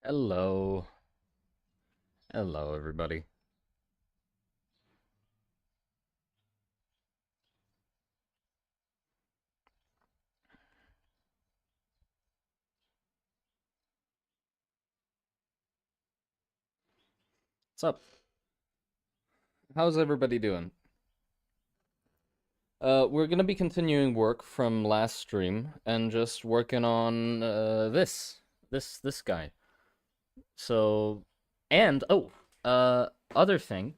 Hello. Hello, everybody. What's up? How's everybody doing? We're gonna be continuing work from last stream and just working on this guy. So, and other thing.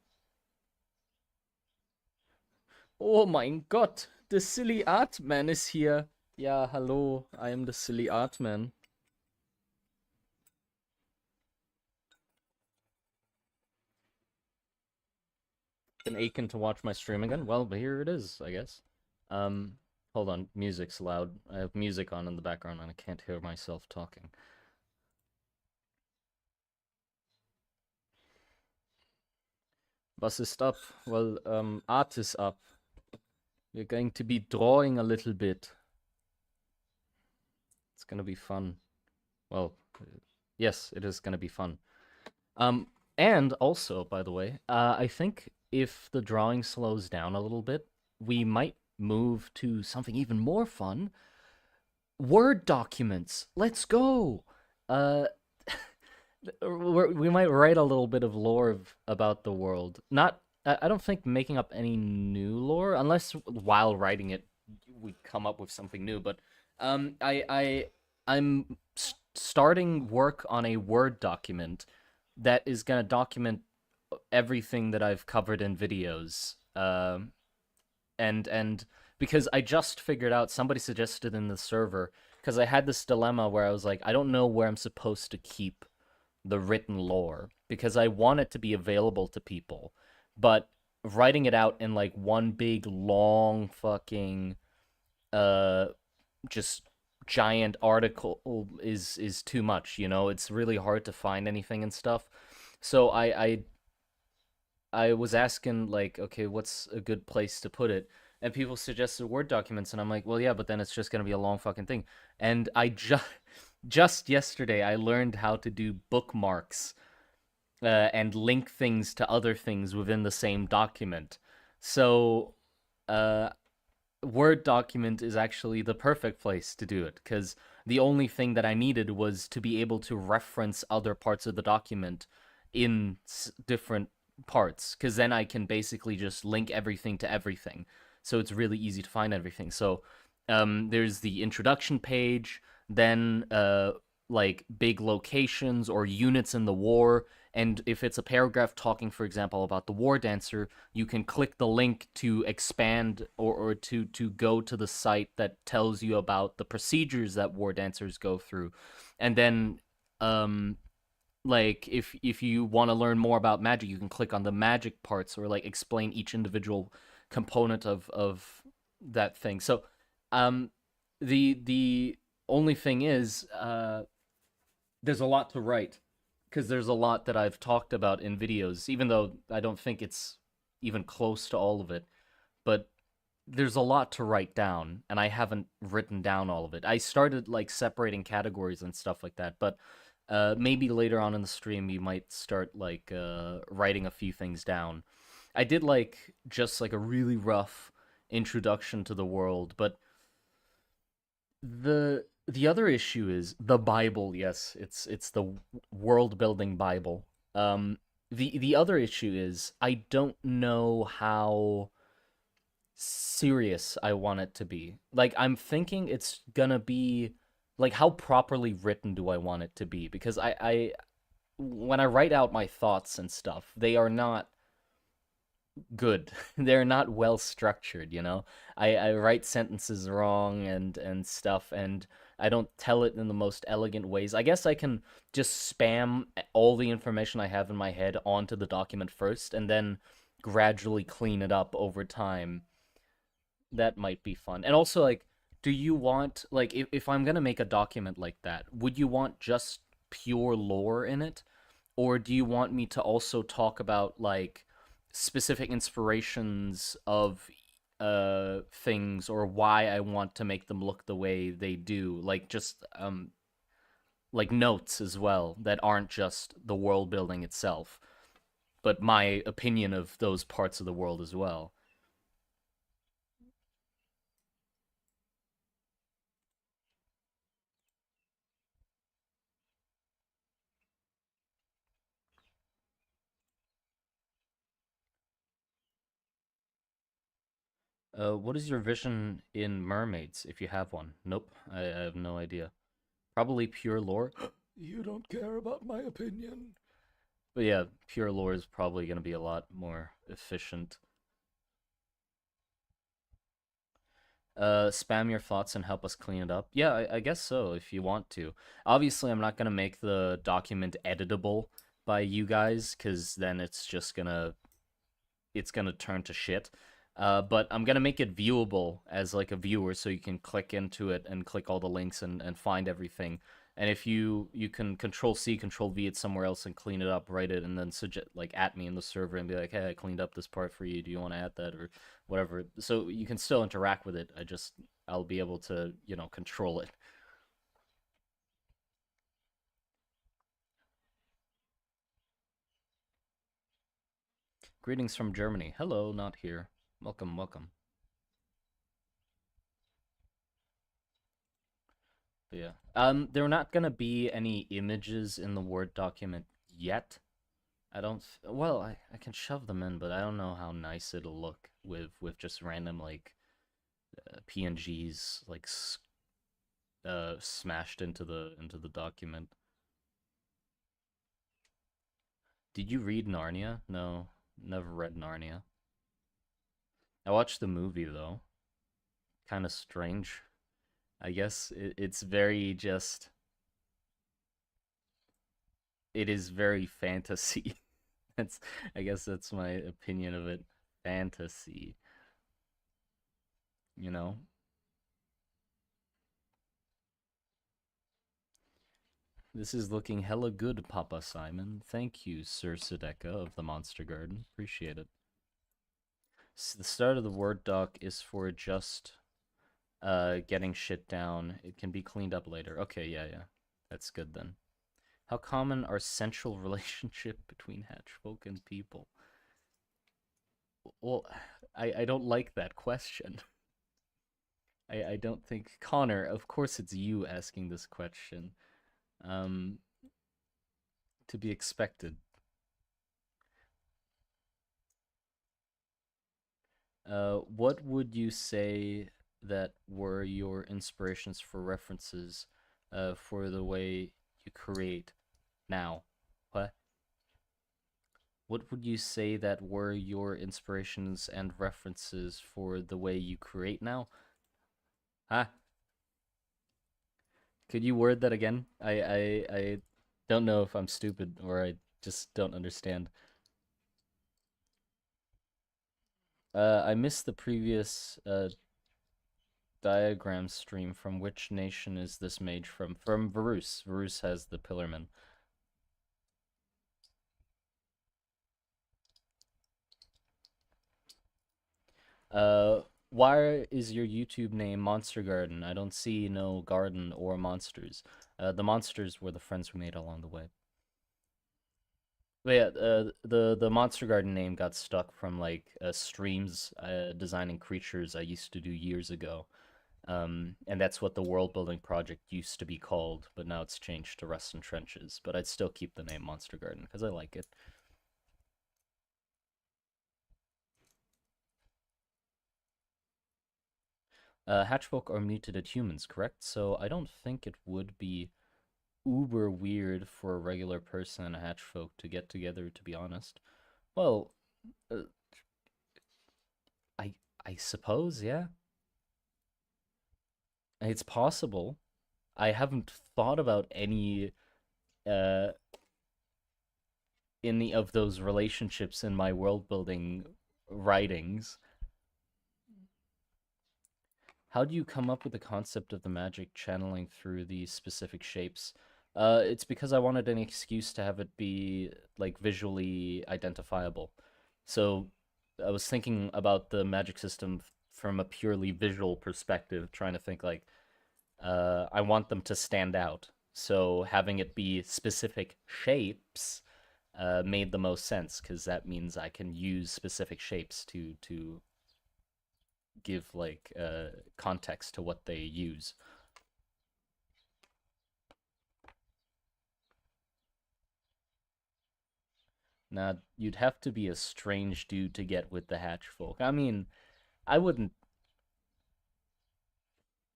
Oh mein Gott, the silly art man is here. Yeah, hello, I am the silly art man. Been aching to watch my stream again. Well, here it is, I guess. Um, Hold on, music's loud. I have music on in the background and I can't hear myself talking. Was ist up? Well, art is up. We're going to be drawing a little bit. It's gonna be fun. Well, yes, it is gonna be fun. Um, and also, by the way, I think if the drawing slows down a little bit, we might move to something even more fun. Word documents. Let's go. Uh, we might write a little bit of lore about the world. Not, I don't think making up any new lore, unless while writing it we come up with something new. But I'm starting work on a Word document that is gonna document everything that I've covered in videos. And because I just figured out, somebody suggested in the server, because I had this dilemma where I was like, I don't know where I'm supposed to keep the written lore because I want it to be available to people, but writing it out in like one big long fucking uh just giant article is too much, you know? It's really hard to find anything and stuff. So I was asking like, okay, what's a good place to put it? And people suggested Word documents, and I'm like, well, yeah, but then it's just gonna be a long fucking thing. And I just yesterday I learned how to do bookmarks and link things to other things within the same document. So, uh, Word document is actually the perfect place to do it because the only thing that I needed was to be able to reference other parts of the document in different parts because then I can basically just link everything to everything. So it's really easy to find everything. So there's the introduction page, then like big locations or units in the war. And if it's a paragraph talking, for example, about the war dancer, you can click the link to expand or to go to the site that tells you about the procedures that war dancers go through. And then like if you want to learn more about magic, you can click on the magic parts or like explain each individual component of that thing. So um the only thing is there's a lot to write because there's a lot that I've talked about in videos, even though I don't think it's even close to all of it. But there's a lot to write down, and I haven't written down all of it. I started like separating categories and stuff like that, but maybe later on in the stream you might start like writing a few things down. I did like just like a really rough introduction to the world, but the other issue is the Bible. Yes, it's the world building Bible. The other issue is I don't know how serious I want it to be. Like I'm thinking it's gonna be like how properly written do I want it to be? Because I when I write out my thoughts and stuff, they are not good. They're not well structured, you know? I write sentences wrong and stuff, and I don't tell it in the most elegant ways. I guess I can just spam all the information I have in my head onto the document first and then gradually clean it up over time. That might be fun. And also, like, do you want, like, if I'm gonna make a document like that, would you want just pure lore in it? Or do you want me to also talk about, like, specific inspirations of things or why I want to make them look the way they do? Like, just like notes as well that aren't just the world building itself, but my opinion of those parts of the world as well. What is your vision in mermaids, if you have one? Nope, I have no idea. Probably pure lore. You don't care about my opinion. But yeah, pure lore is probably going to be a lot more efficient. Spam your thoughts and help us clean it up. Yeah, I guess so, if you want to. Obviously, I'm not going to make the document editable by you guys, because then it's gonna turn to shit. But I'm gonna make it viewable as like a viewer, so you can click into it and click all the links and find everything. And if you can Control C, Control V it somewhere else and clean it up, write it, and then suggest like at me in the server and be like, hey, I cleaned up this part for you. Do you want to add that or whatever? So you can still interact with it. I'll be able to control it. Greetings from Germany. Hello, not here. Welcome, welcome. But yeah. There are not gonna be any images in the Word document yet. I don't. Well, I can shove them in, but I don't know how nice it'll look with just random like PNGs like smashed into the document. Did you read Narnia? No, never read Narnia. I watched the movie though. Kind of strange. I guess it's very just. It is very fantasy. That's I guess that's my opinion of it. Fantasy, you know. This is looking hella good, Papa Simon. Thank you, Sir Sedeka of the Monster Garden. Appreciate it. So the start of the Word doc is for just getting shit down. It can be cleaned up later. Okay, yeah, yeah. That's good then. How common are sensual relationship between hatchfolk and people? Well, I don't like that question. I don't think Connor, of course it's you asking this question. Um to be expected. What would you say that were your inspirations for references for the way you create now? What? What would you say that were your inspirations and references for the way you create now? Huh? Could you word that again? I don't know if I'm stupid or I just don't understand. I missed the previous diagram stream. From which nation is this mage from? From Varus. Varus has the Pillarmen. Why is your YouTube name Monster Garden? I don't see no garden or monsters. The monsters were the friends we made along the way. But yeah, the Monster Garden name got stuck from like streams designing creatures I used to do years ago. And that's what the world building project used to be called, but now it's changed to Rust and Trenches. But I'd still keep the name Monster Garden because I like it. Hatchfolk are mutated humans, correct? So I don't think it would be uber weird for a regular person and a hatchfolk to get together, to be honest. Well, uh, I I suppose, yeah. It's possible. I haven't thought about uh any of those relationships in my world building writings. How do you come up with the concept of the magic channeling through these specific shapes? It's because I wanted an excuse to have it be like visually identifiable. So I was thinking about the magic system from a purely visual perspective, trying to think like I want them to stand out. So having it be specific shapes made the most sense because that means I can use specific shapes to give like context to what they use. Now, you'd have to be a strange dude to get with the hatch folk. I mean, I wouldn't.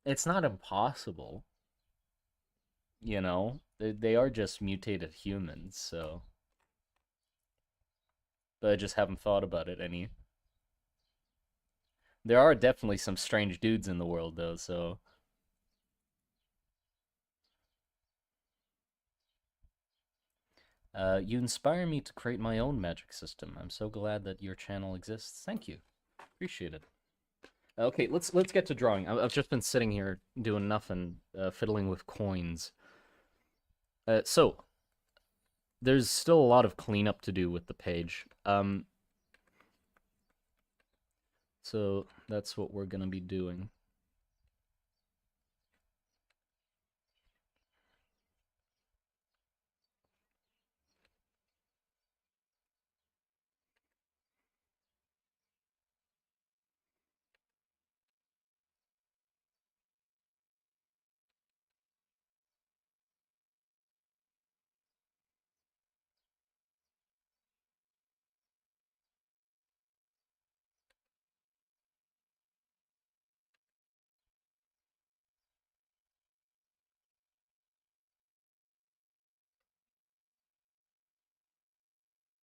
It's not impossible, you know? They are just mutated humans, so. But I just haven't thought about it any. There are definitely some strange dudes in the world, though, so. You inspire me to create my own magic system. I'm so glad that your channel exists. Thank you. Appreciate it. Okay, let's get to drawing. I've just been sitting here doing nothing, fiddling with coins. So there's still a lot of cleanup to do with the page. So that's what we're gonna be doing.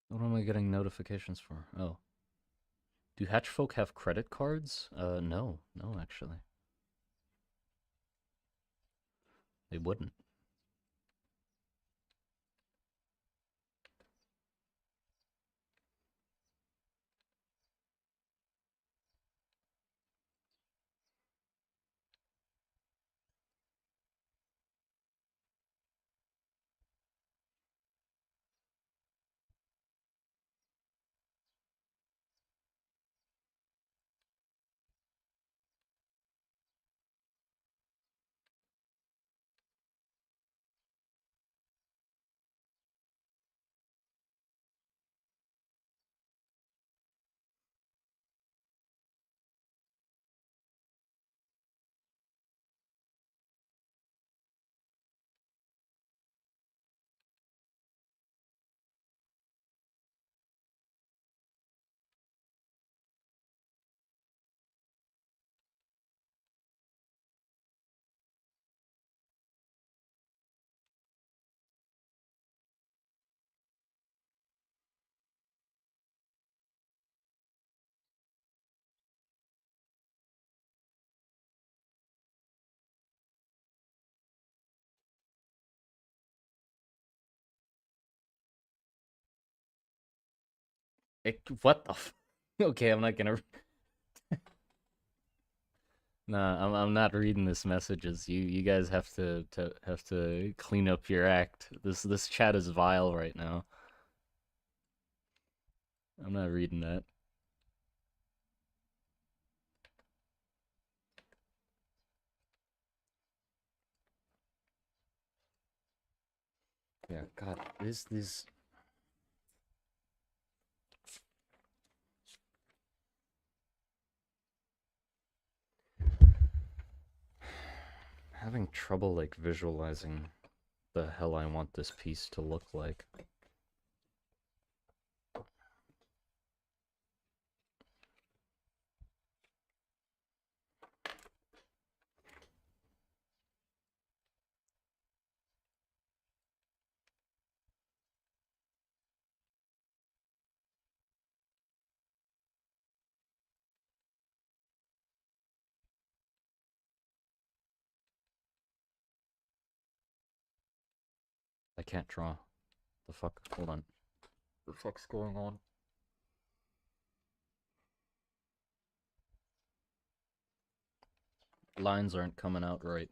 What am I getting notifications for? Oh. Do hatch folk have credit cards? No. No, actually. They wouldn't. What the Okay, I'm not gonna. Nah, I'm not reading this messages. You guys have to clean up your act. This chat is vile right now. I'm not reading that. Yeah, God, this having trouble like visualizing the hell I want this piece to look like. I can't draw. The fuck? Hold on. The fuck's going on? Lines aren't coming out right.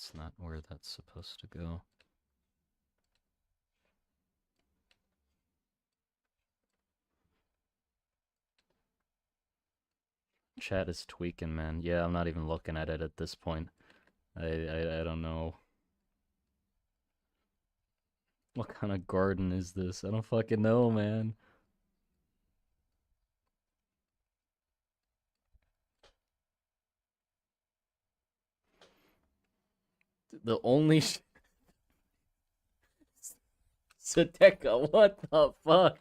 That's not where that's supposed to go. Chat is tweaking, man. Yeah, I'm not even looking at it at this point. I don't know. What kind of garden is this? I don't fucking know, man. The only Sateka, what the fuck?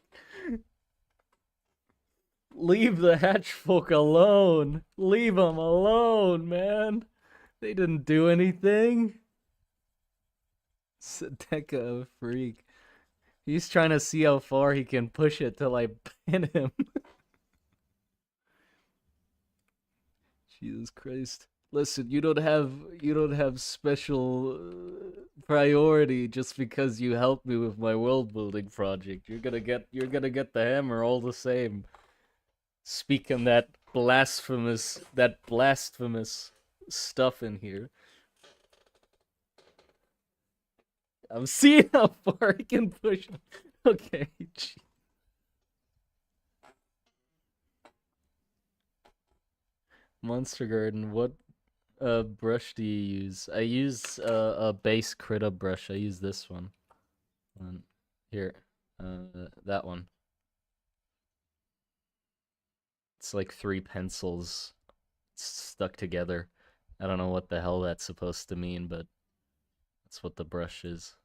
Leave the hatch folk alone. Leave them alone, man. They didn't do anything. Sateka, a freak. He's trying to see how far he can push it till I pin him. Jesus Christ. Listen, you don't have special priority just because you helped me with my world building project. You're gonna get the hammer all the same. Speaking that blasphemous stuff in here. I'm seeing how far he can push. Okay. Monster Garden, what brush do you use? I use a base Krita brush. I use this one. Here, that one. It's like 3 pencils stuck together. I don't know what the hell that's supposed to mean, but that's what the brush is.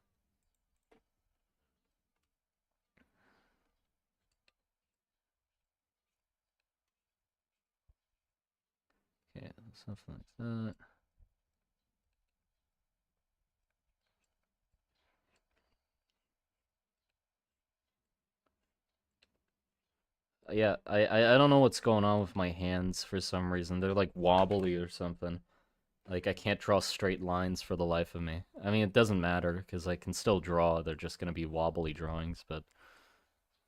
Okay, something like that. Yeah, I don't know what's going on with my hands for some reason. They're like wobbly or something. Like I can't draw straight lines for the life of me. I mean, it doesn't matter because I can still draw. They're just gonna be wobbly drawings, but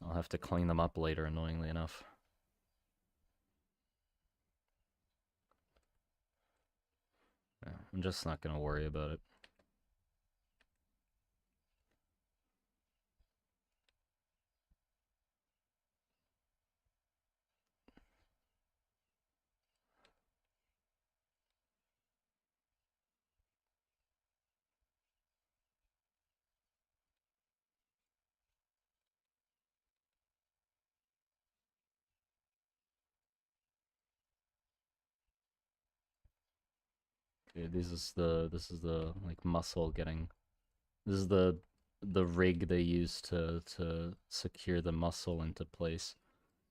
I'll have to clean them up later, annoyingly enough. Yeah, I'm just not gonna worry about it. Okay, this is the like muscle getting. This is the rig they use to secure the muscle into place.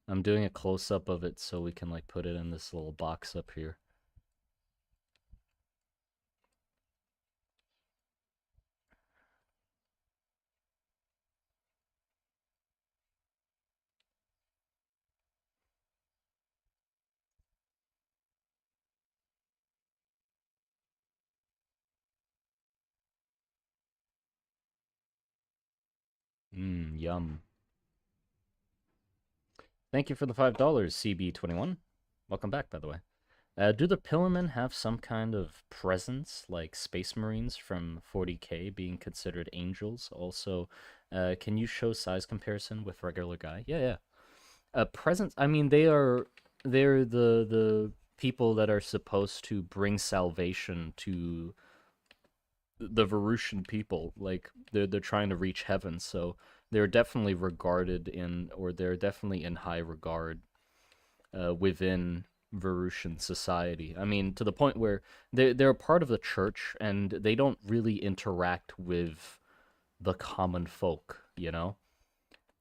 I'm doing a close up of it so we can like put it in this little box up here. Yum. Thank you for the $5, CB21. Welcome back, by the way. Do the Pillarmen have some kind of presence, like Space Marines from 40K being considered angels? Also, can you show size comparison with regular guy? Yeah. Presence. I mean, they're the people that are supposed to bring salvation to the Varusian people. Like they're trying to reach heaven, so they're definitely regarded in, or they're definitely in high regard within Varusian society. I mean, to the point where they're a part of the church and they don't really interact with the common folk, you know?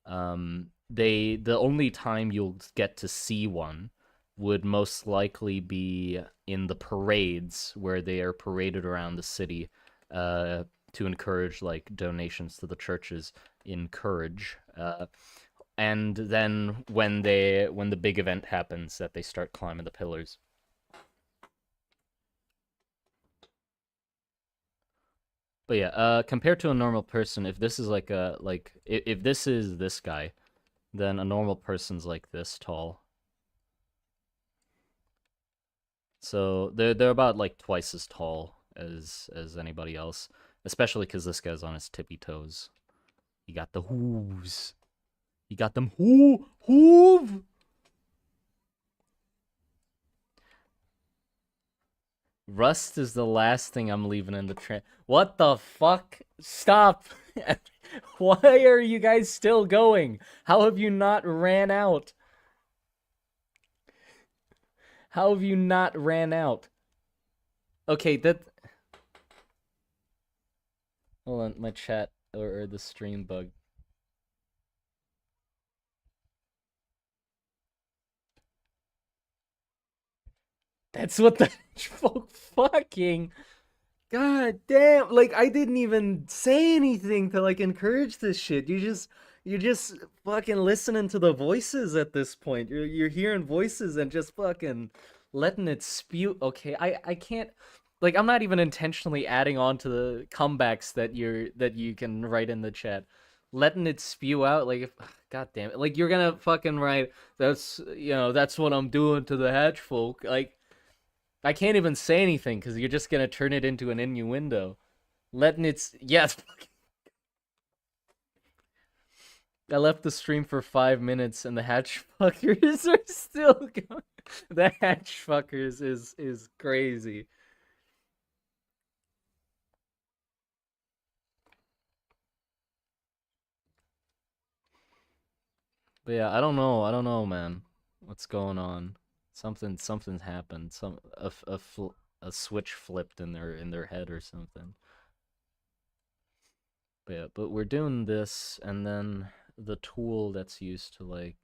The only time you'll get to see one would most likely be in the parades where they are paraded around the city to encourage like donations to the churches. Encourage and then when the big event happens that they start climbing the pillars. But yeah, compared to a normal person, if this is if this is this guy, then a normal person's like this tall. So they're about like twice as tall as anybody else, especially because this guy's on his tippy toes. He got the hooves. He got them hoove. Rust is the last thing I'm leaving in the train. What the fuck? Stop. Why are you guys still going? How have you not ran out? How have you not ran out? Okay, that. Hold on, my chat or the stream bug. That's what the fucking. God damn! Like I didn't even say anything to like encourage this shit. You're just fucking listening to the voices at this point. You're hearing voices and just fucking letting it spew. Okay, I can't. Like I'm not even intentionally adding on to the comebacks that you can write in the chat. Letting it spew out like if, God damn it. Like you're gonna fucking write that's what I'm doing to the hatch folk. Like I can't even say anything because you're just gonna turn it into an innuendo. Letting it's yes. I left the stream for 5 minutes and the hatch fuckers are still going. The hatch fuckers is crazy. But yeah, I don't know, man. What's going on? Something's happened. A switch flipped in their head or something. But yeah, but we're doing this, and then the tool that's used to like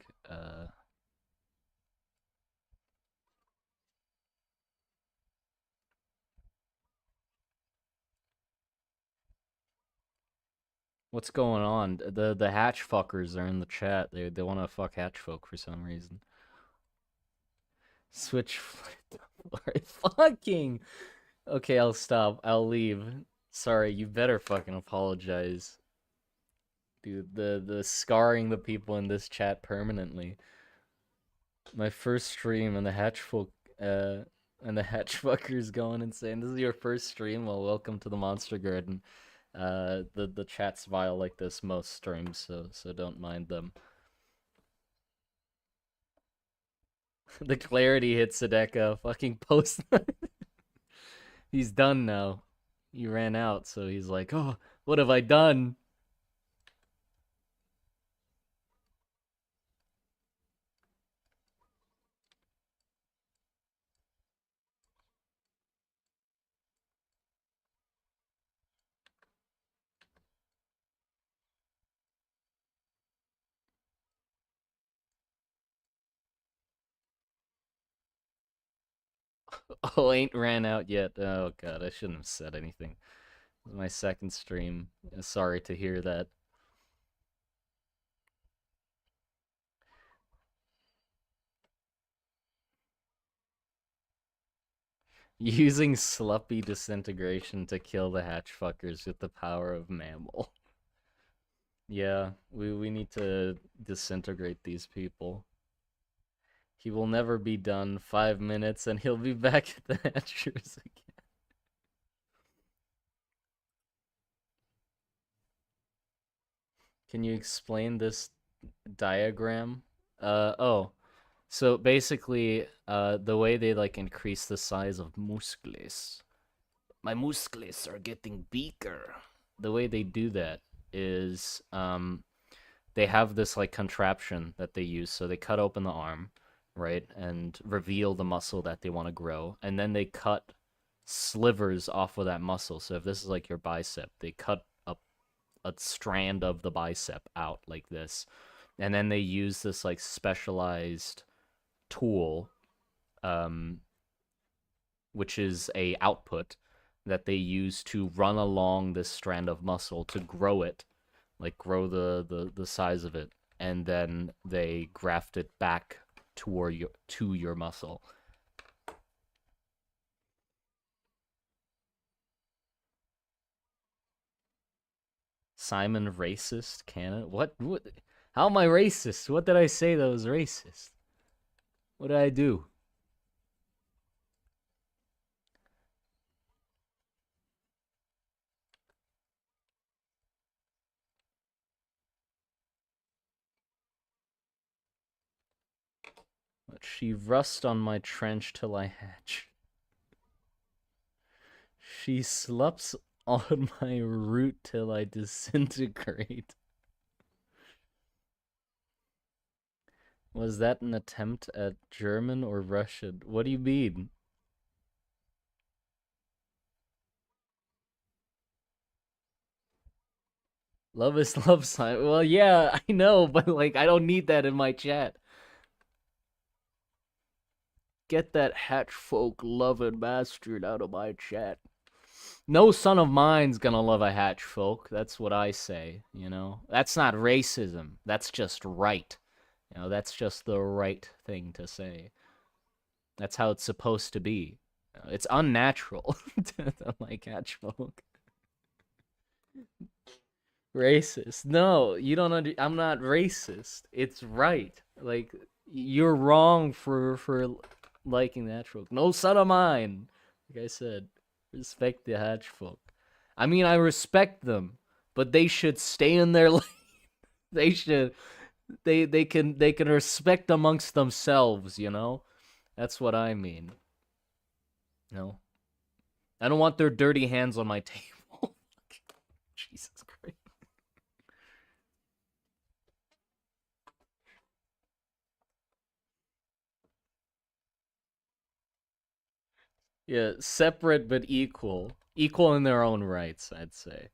what's going on? The hatch fuckers are in the chat. They want to fuck hatch folk for some reason. Switch fucking. Okay, I'll stop. I'll leave. Sorry, you better fucking apologize. Dude, the scarring the people in this chat permanently. My first stream and the hatch folk and the hatch fuckers going insane. This is your first stream. Well, welcome to the Monster Garden. The chat's vile like this most streams, so don't mind them. The clarity hits Sadeka. Fucking post. He's done now. He ran out, so he's like, oh, what have I done? Oh, ain't ran out yet. Oh god, I shouldn't have said anything. This is my second stream. Sorry to hear that. Using sloppy disintegration to kill the hatch fuckers with the power of mammal. Yeah, we need to disintegrate these people. He will never be done. 5 minutes and he'll be back at the hatchers again. Can you explain this diagram? Oh. So basically, the way they like increase the size of muscles. My muscles are getting bigger. The way they do that is they have this like contraption that they use. So they cut open the arm, right, and reveal the muscle that they want to grow, and then they cut slivers off of that muscle. So if this is like your bicep, they cut a strand of the bicep out like this, and then they use this like specialized tool, which is a output that they use to run along this strand of muscle to grow it, like grow the size of it, and then they graft it back to your muscle. Simon racist? Canada? What? How am I racist? What did I say that was racist? What did I do? She rust on my trench till I hatch. She slups on my root till I disintegrate. Was that an attempt at German or Russian? What do you mean? Love is love sign. Well, yeah, I know, but like, I don't need that in my chat. Get that hatch folk loving bastard out of my chat. No son of mine's gonna love a hatch folk. That's what I say, you know? That's not racism. That's just right. You know, that's just the right thing to say. That's how it's supposed to be. It's unnatural to like hatch folk. Racist. No, you don't I'm not racist. It's right. Like you're wrong for liking the hatch folk. No son of mine. Like I said, respect the hatch folk. I mean, I respect them, but they should stay in their lane. They should they can respect amongst themselves, you know? That's what I mean. No. I don't want their dirty hands on my table. Jesus Christ. Yeah, separate but equal. Equal in their own rights, I'd say.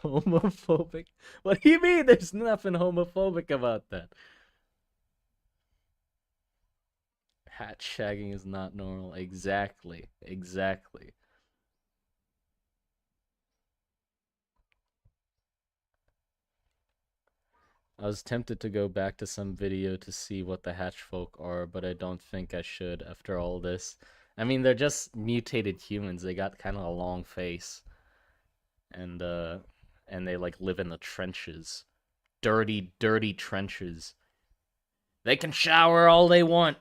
Homophobic? What do you mean? There's nothing homophobic about that. Hat shagging is not normal. Exactly. Exactly. I was tempted to go back to some video to see what the hatch folk are, but I don't think I should after all this. I mean, they're just mutated humans. They got kind of a long face. And they like live in the trenches. Dirty, dirty trenches. They can shower all they want.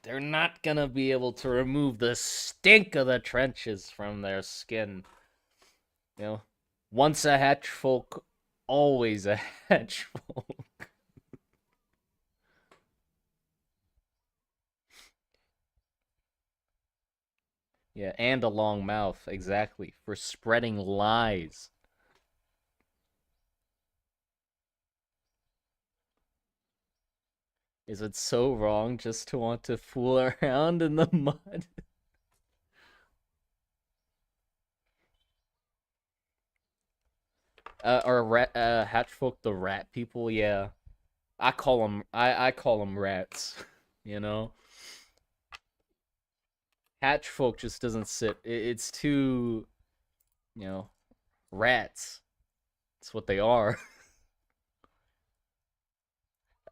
They're not gonna be able to remove the stink of the trenches from their skin. You know, once a hatch folk, always a hatch folk. Yeah, and a long mouth, exactly, for spreading lies. Is it so wrong just to want to fool around in the mud? Or hatch folk the rat people? Yeah, I call them rats. You know, hatch folk just doesn't sit. It's too, you know, rats. That's what they are.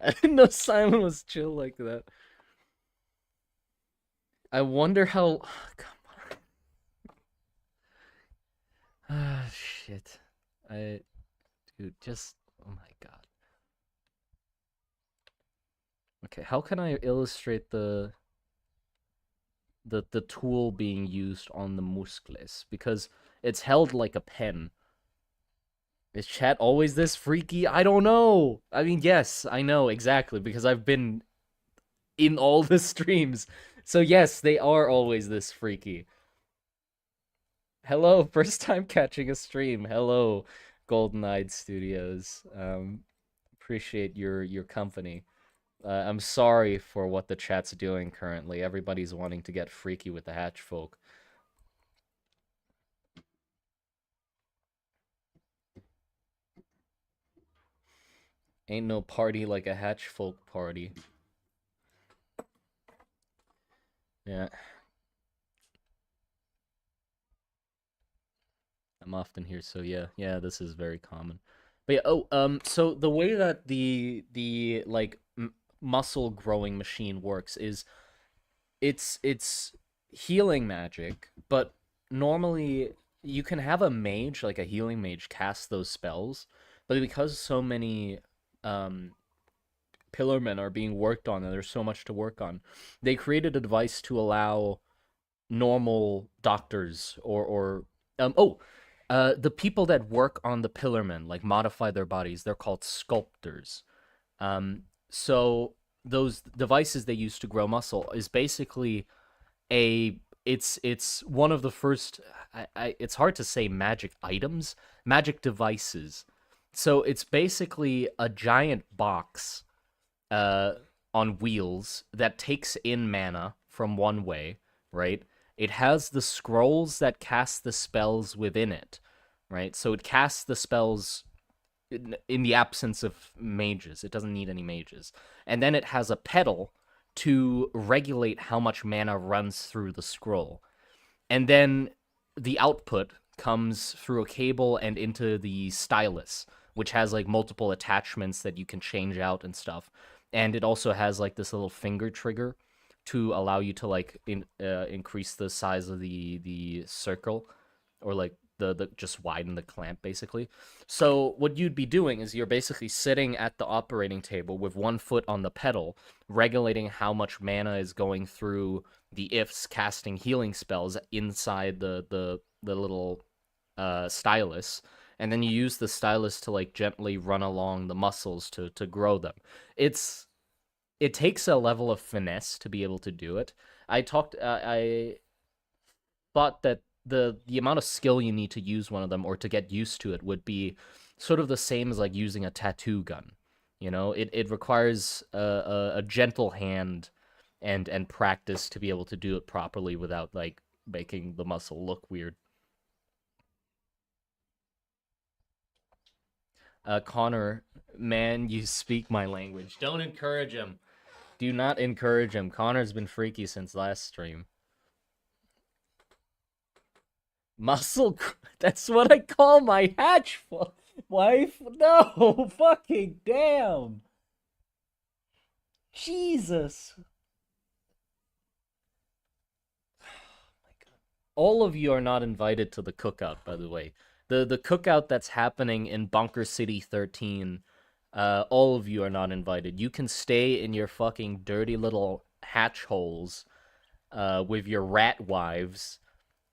I didn't know Simon was chill like that. I wonder how. Come on. Ah, shit. I, dude, just. Oh my god. Okay, how can I illustrate the tool being used on the muscles? Because it's held like a pen. Is chat always this freaky? I don't know. I mean, yes, I know exactly because I've been in all the streams. So yes, they are always this freaky. Hello, first time catching a stream. Hello, Golden Eyed Studios. Appreciate your company. I'm sorry for what the chat's doing currently. Everybody's wanting to get freaky with the hatch folk. Ain't no party like a hatch folk party. Yeah. I'm often here, so yeah, this is very common. But yeah, so the way that the like muscle growing machine works is it's healing magic, but normally you can have a mage, like a healing mage, cast those spells, but because so many um pillarmen are being worked on and there's so much to work on, they created a device to allow normal doctors or The people that work on the pillarmen, like modify their bodies, they're called sculptors. So those devices they use to grow muscle is basically a it's one of the first it's hard to say magic items, magic devices. So it's basically a giant box uh on wheels that takes in mana from one way, right? It has the scrolls that cast the spells within it, right? So it casts the spells in the absence of mages. It doesn't need any mages. And then it has a pedal to regulate how much mana runs through the scroll. And then the output comes through a cable and into the stylus, which has like multiple attachments that you can change out and stuff. And it also has like this little finger trigger to allow you to like increase the size of the circle, or like the just widen the clamp basically. So what you'd be doing is you're basically sitting at the operating table with one foot on the pedal, regulating how much mana is going through the ifs, casting healing spells inside the little stylus, and then you use the stylus to like gently run along the muscles to grow them. It's it takes a level of finesse to be able to do it. I thought that the amount of skill you need to use one of them or to get used to it would be sort of the same as like using a tattoo gun. You know, it requires a gentle hand and practice to be able to do it properly without like making the muscle look weird. Connor, man, you speak my language. Don't encourage him. Do not encourage him. Connor's been freaky since last stream. Muscle. That's what I call my hatch wife. No, fucking damn. Jesus. All of you are not invited to the cookout, by the way. The cookout that's happening in Bunker City 13, all of you are not invited. You can stay in your fucking dirty little hatch holes with your rat wives,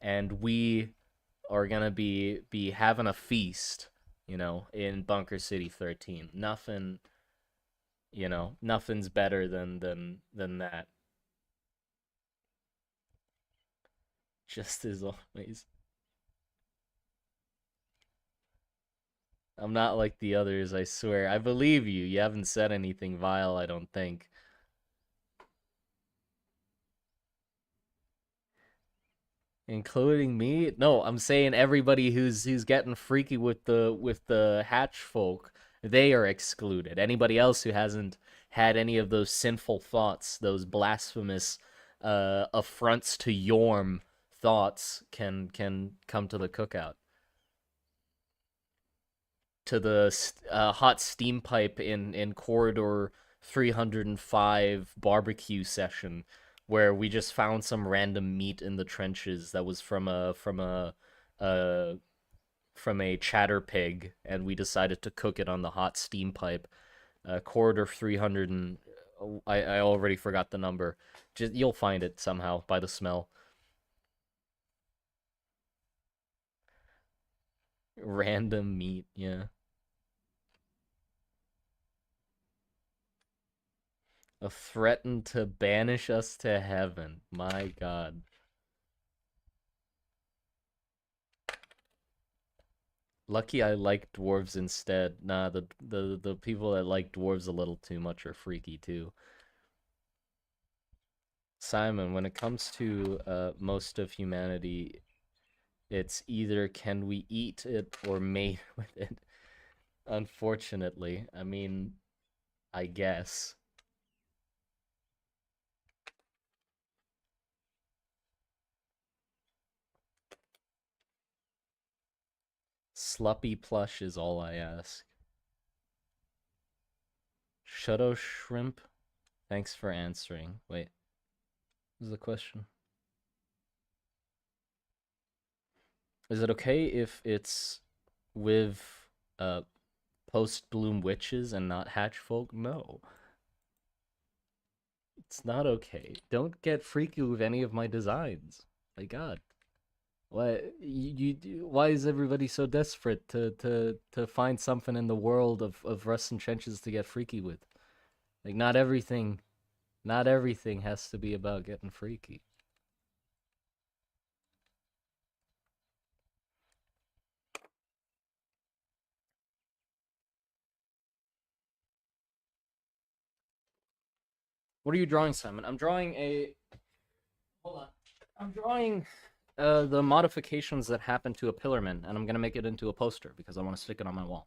and we are gonna be having a feast, in Bunker City 13. Nothing, nothing's better than that. Just as always. I'm not like the others, I swear. I believe you. You haven't said anything vile, I don't think. Including me? No, I'm saying everybody who's getting freaky with the hatch folk, they are excluded. Anybody else who hasn't had any of those sinful thoughts, those blasphemous affronts to Yorm thoughts can come to the cookout. To the hot steam pipe in corridor 305 barbecue session, where we just found some random meat in the trenches that was uh, from a chatter pig, and we decided to cook it on the hot steam pipe. Corridor 300 and I already forgot the number. Just you'll find it somehow by the smell. Random meat, yeah. A threatened to banish us to heaven. My God. Lucky I like dwarves instead. Nah, the people that like dwarves a little too much are freaky too. Simon, when it comes to most of humanity, it's either can we eat it or mate with it. Unfortunately, I mean, I guess. Sluppy plush is all I ask. Shadow shrimp, thanks for answering. Wait, what was the question? Is it okay if it's with uh post bloom witches and not hatch folk? No. It's not okay. Don't get freaky with any of my designs. My God. Why is everybody so desperate to find something in the world of Russ and Trenches to get freaky with? Like not everything has to be about getting freaky. What are you drawing, Simon? I'm drawing a hold on. I'm drawing the modifications that happen to a pillarman, and I'm gonna make it into a poster because I want to stick it on my wall.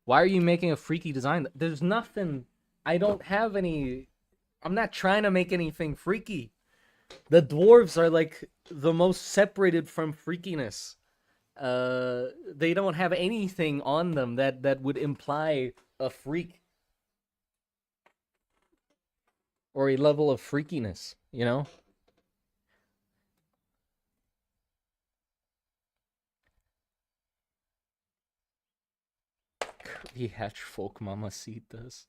Why are you making a freaky design? There's nothing. I don't have any. I'm not trying to make anything freaky. The dwarves are like the most separated from freakiness. They don't have anything on them that would imply a freak or a level of freakiness, you know? The hatch folk mamacitas.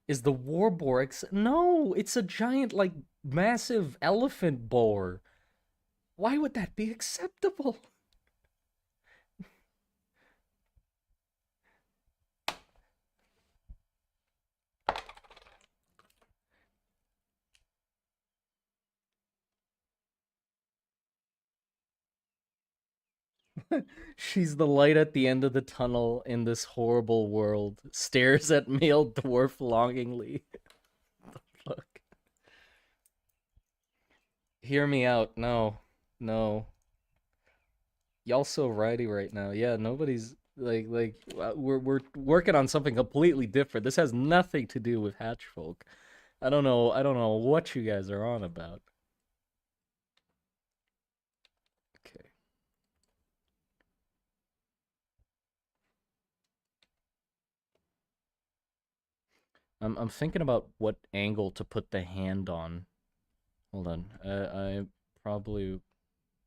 Is the warborix? No, it's a giant, like, massive elephant boar. Why would that be acceptable? She's the light at the end of the tunnel in this horrible world. Stares at male dwarf longingly. The fuck? Hear me out. No. No. Y'all so righty right now. Yeah, nobody's we're working on something completely different. This has nothing to do with hatch folk. I don't know what you guys are on about. Okay. I'm thinking about what angle to put the hand on. Hold on. I probably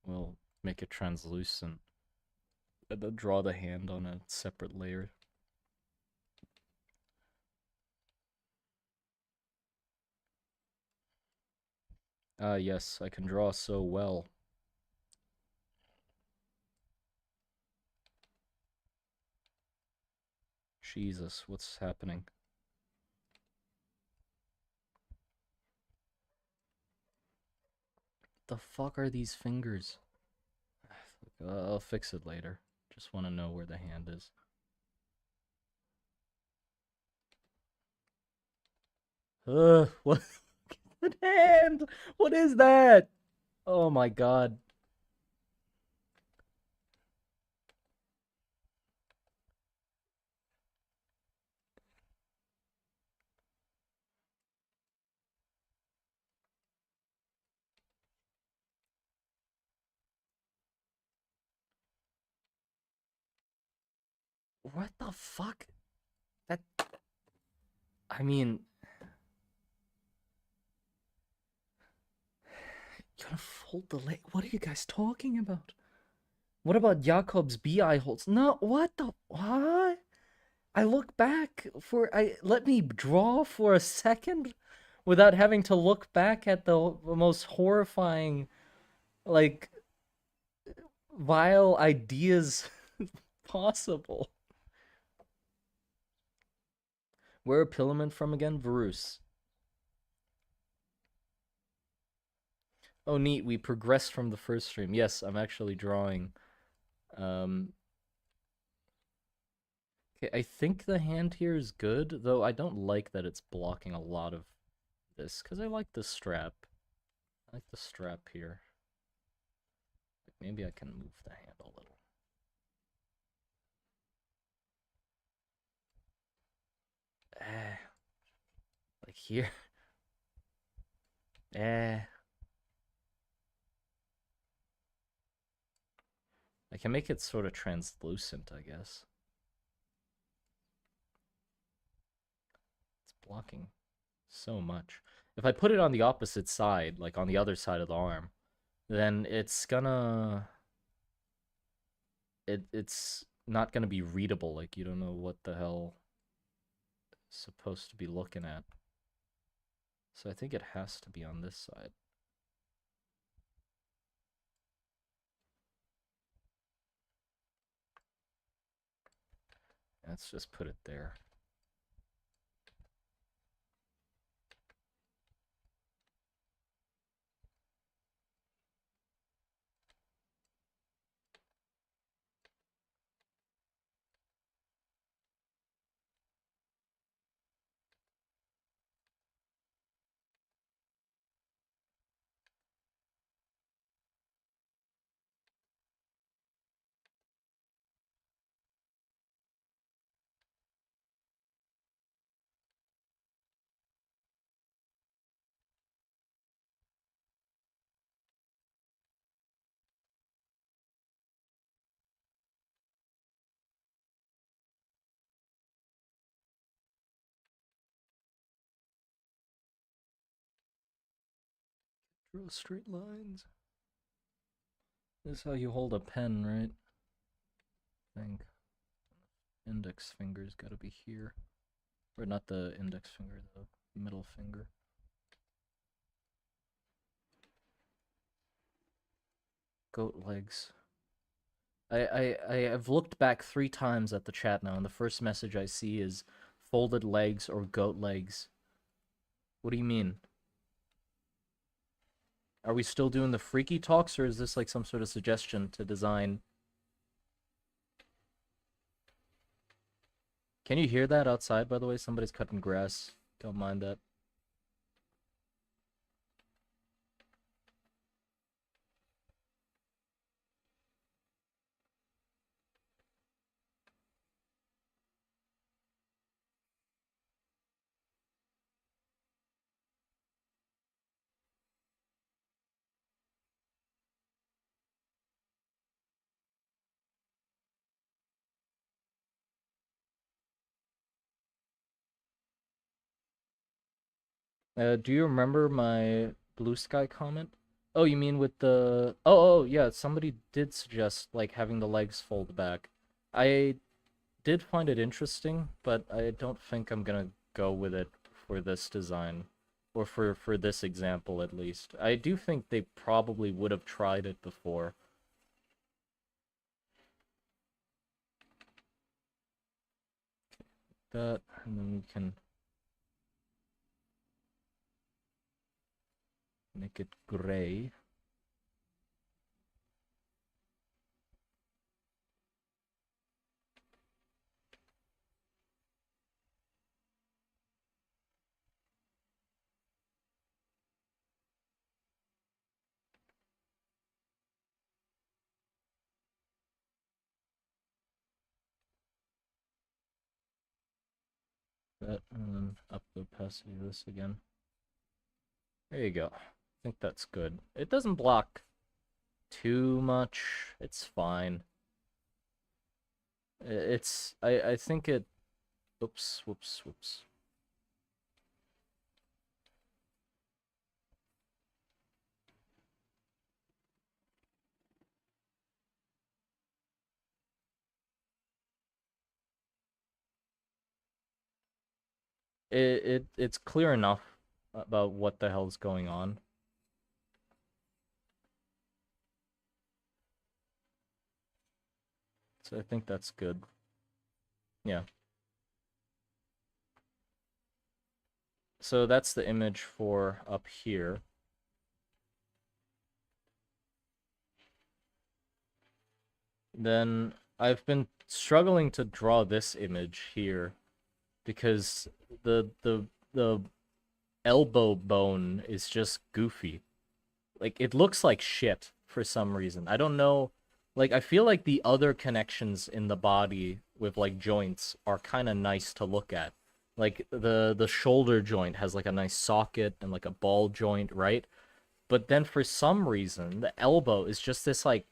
will make it translucent. And then draw the hand on a separate layer. Ah, yes, I can draw so well. Jesus, what's happening? The fuck are these fingers? I'll fix it later. Just want to know where the hand is. What? That hand? What is that? Oh my god. What the fuck? That. I mean. You gotta fold the leg. What are you guys talking about? What about Jakob's eye holes? No, what the. What? I look back for. Let me draw for a second without having to look back at the most horrifying, like, vile ideas possible. Where are Pillarmen from again? Varus. Oh, neat. We progressed from the first stream. Yes, I'm actually drawing. Um, okay, I think the hand here is good, though I don't like that it's blocking a lot of this, because I like the strap. I like the strap here. Maybe I can move the hand a little. Eh, like here. Eh. I can make it sort of translucent, I guess. It's blocking so much. If I put it on the opposite side, like on the other side of the arm, then it's gonna it's not gonna be readable. Like, you don't know what the hell. supposed to be looking at. So I think it has to be on this side. Let's just put it there. Draw straight lines. This is how you hold a pen, right? I think. Index finger's gotta be here. Or not the index finger, the middle finger. Goat legs. I've looked back 3 times at the chat now, and the first message I see is folded legs or goat legs. What do you mean? Are we still doing the freaky talks, or is this like some sort of suggestion to design? Can you hear that outside, by the way? Somebody's cutting grass. Don't mind that. Do you remember my blue sky comment? Oh, you mean with the... Oh, yeah, somebody did suggest, like, having the legs fold back. I did find it interesting, but I don't think I'm gonna go with it for this design. Or for this example, at least. I do think they probably would have tried it before. That, and then we can make it gray. That, and then up the opacity of this again. There you go. I think that's good. It doesn't block too much. It's fine. I think it... Oops, whoops, whoops. It's clear enough about what the hell's going on. So I think that's good. Yeah. So that's the image for up here. Then I've been struggling to draw this image here because the elbow bone is just goofy. Like, it looks like shit for some reason. I don't know. Like, I feel like the other connections in the body with, like, joints are kind of nice to look at. Like, the shoulder joint has, like, a nice socket and, like, a ball joint, right? But then for some reason, the elbow is just this, like...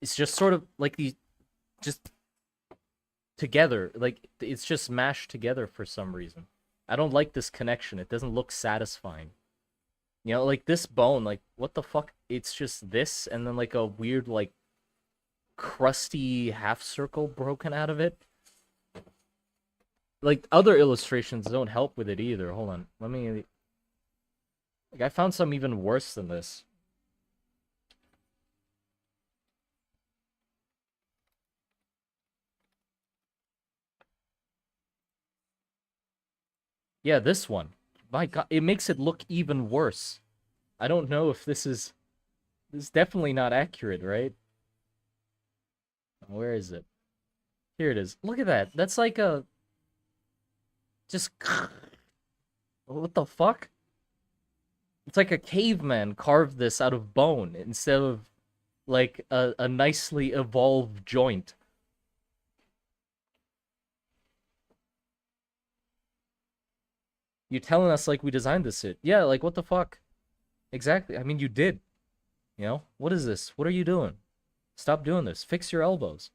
It's just sort of, like, these... Just... Together. Like, it's just mashed together for some reason. I don't like this connection. It doesn't look satisfying. You know, like, this bone, like, what the fuck? It's just this, and then, like, a weird, like, crusty half circle broken out of it. like other illustrations don't help with it either. Hold on. Let me like I found some even worse than this. Yeah, this one. My God, it makes it look even worse. I don't know if this is definitely not accurate, right? Where is it? Here it is. Look at that. That's like a just what the fuck? It's like a caveman carved this out of bone instead of like a nicely evolved joint. You telling us like we designed this shit. Yeah, like what the fuck? Exactly. I mean, you did. You know? What is this? What are you doing? Stop doing this. Fix your elbows.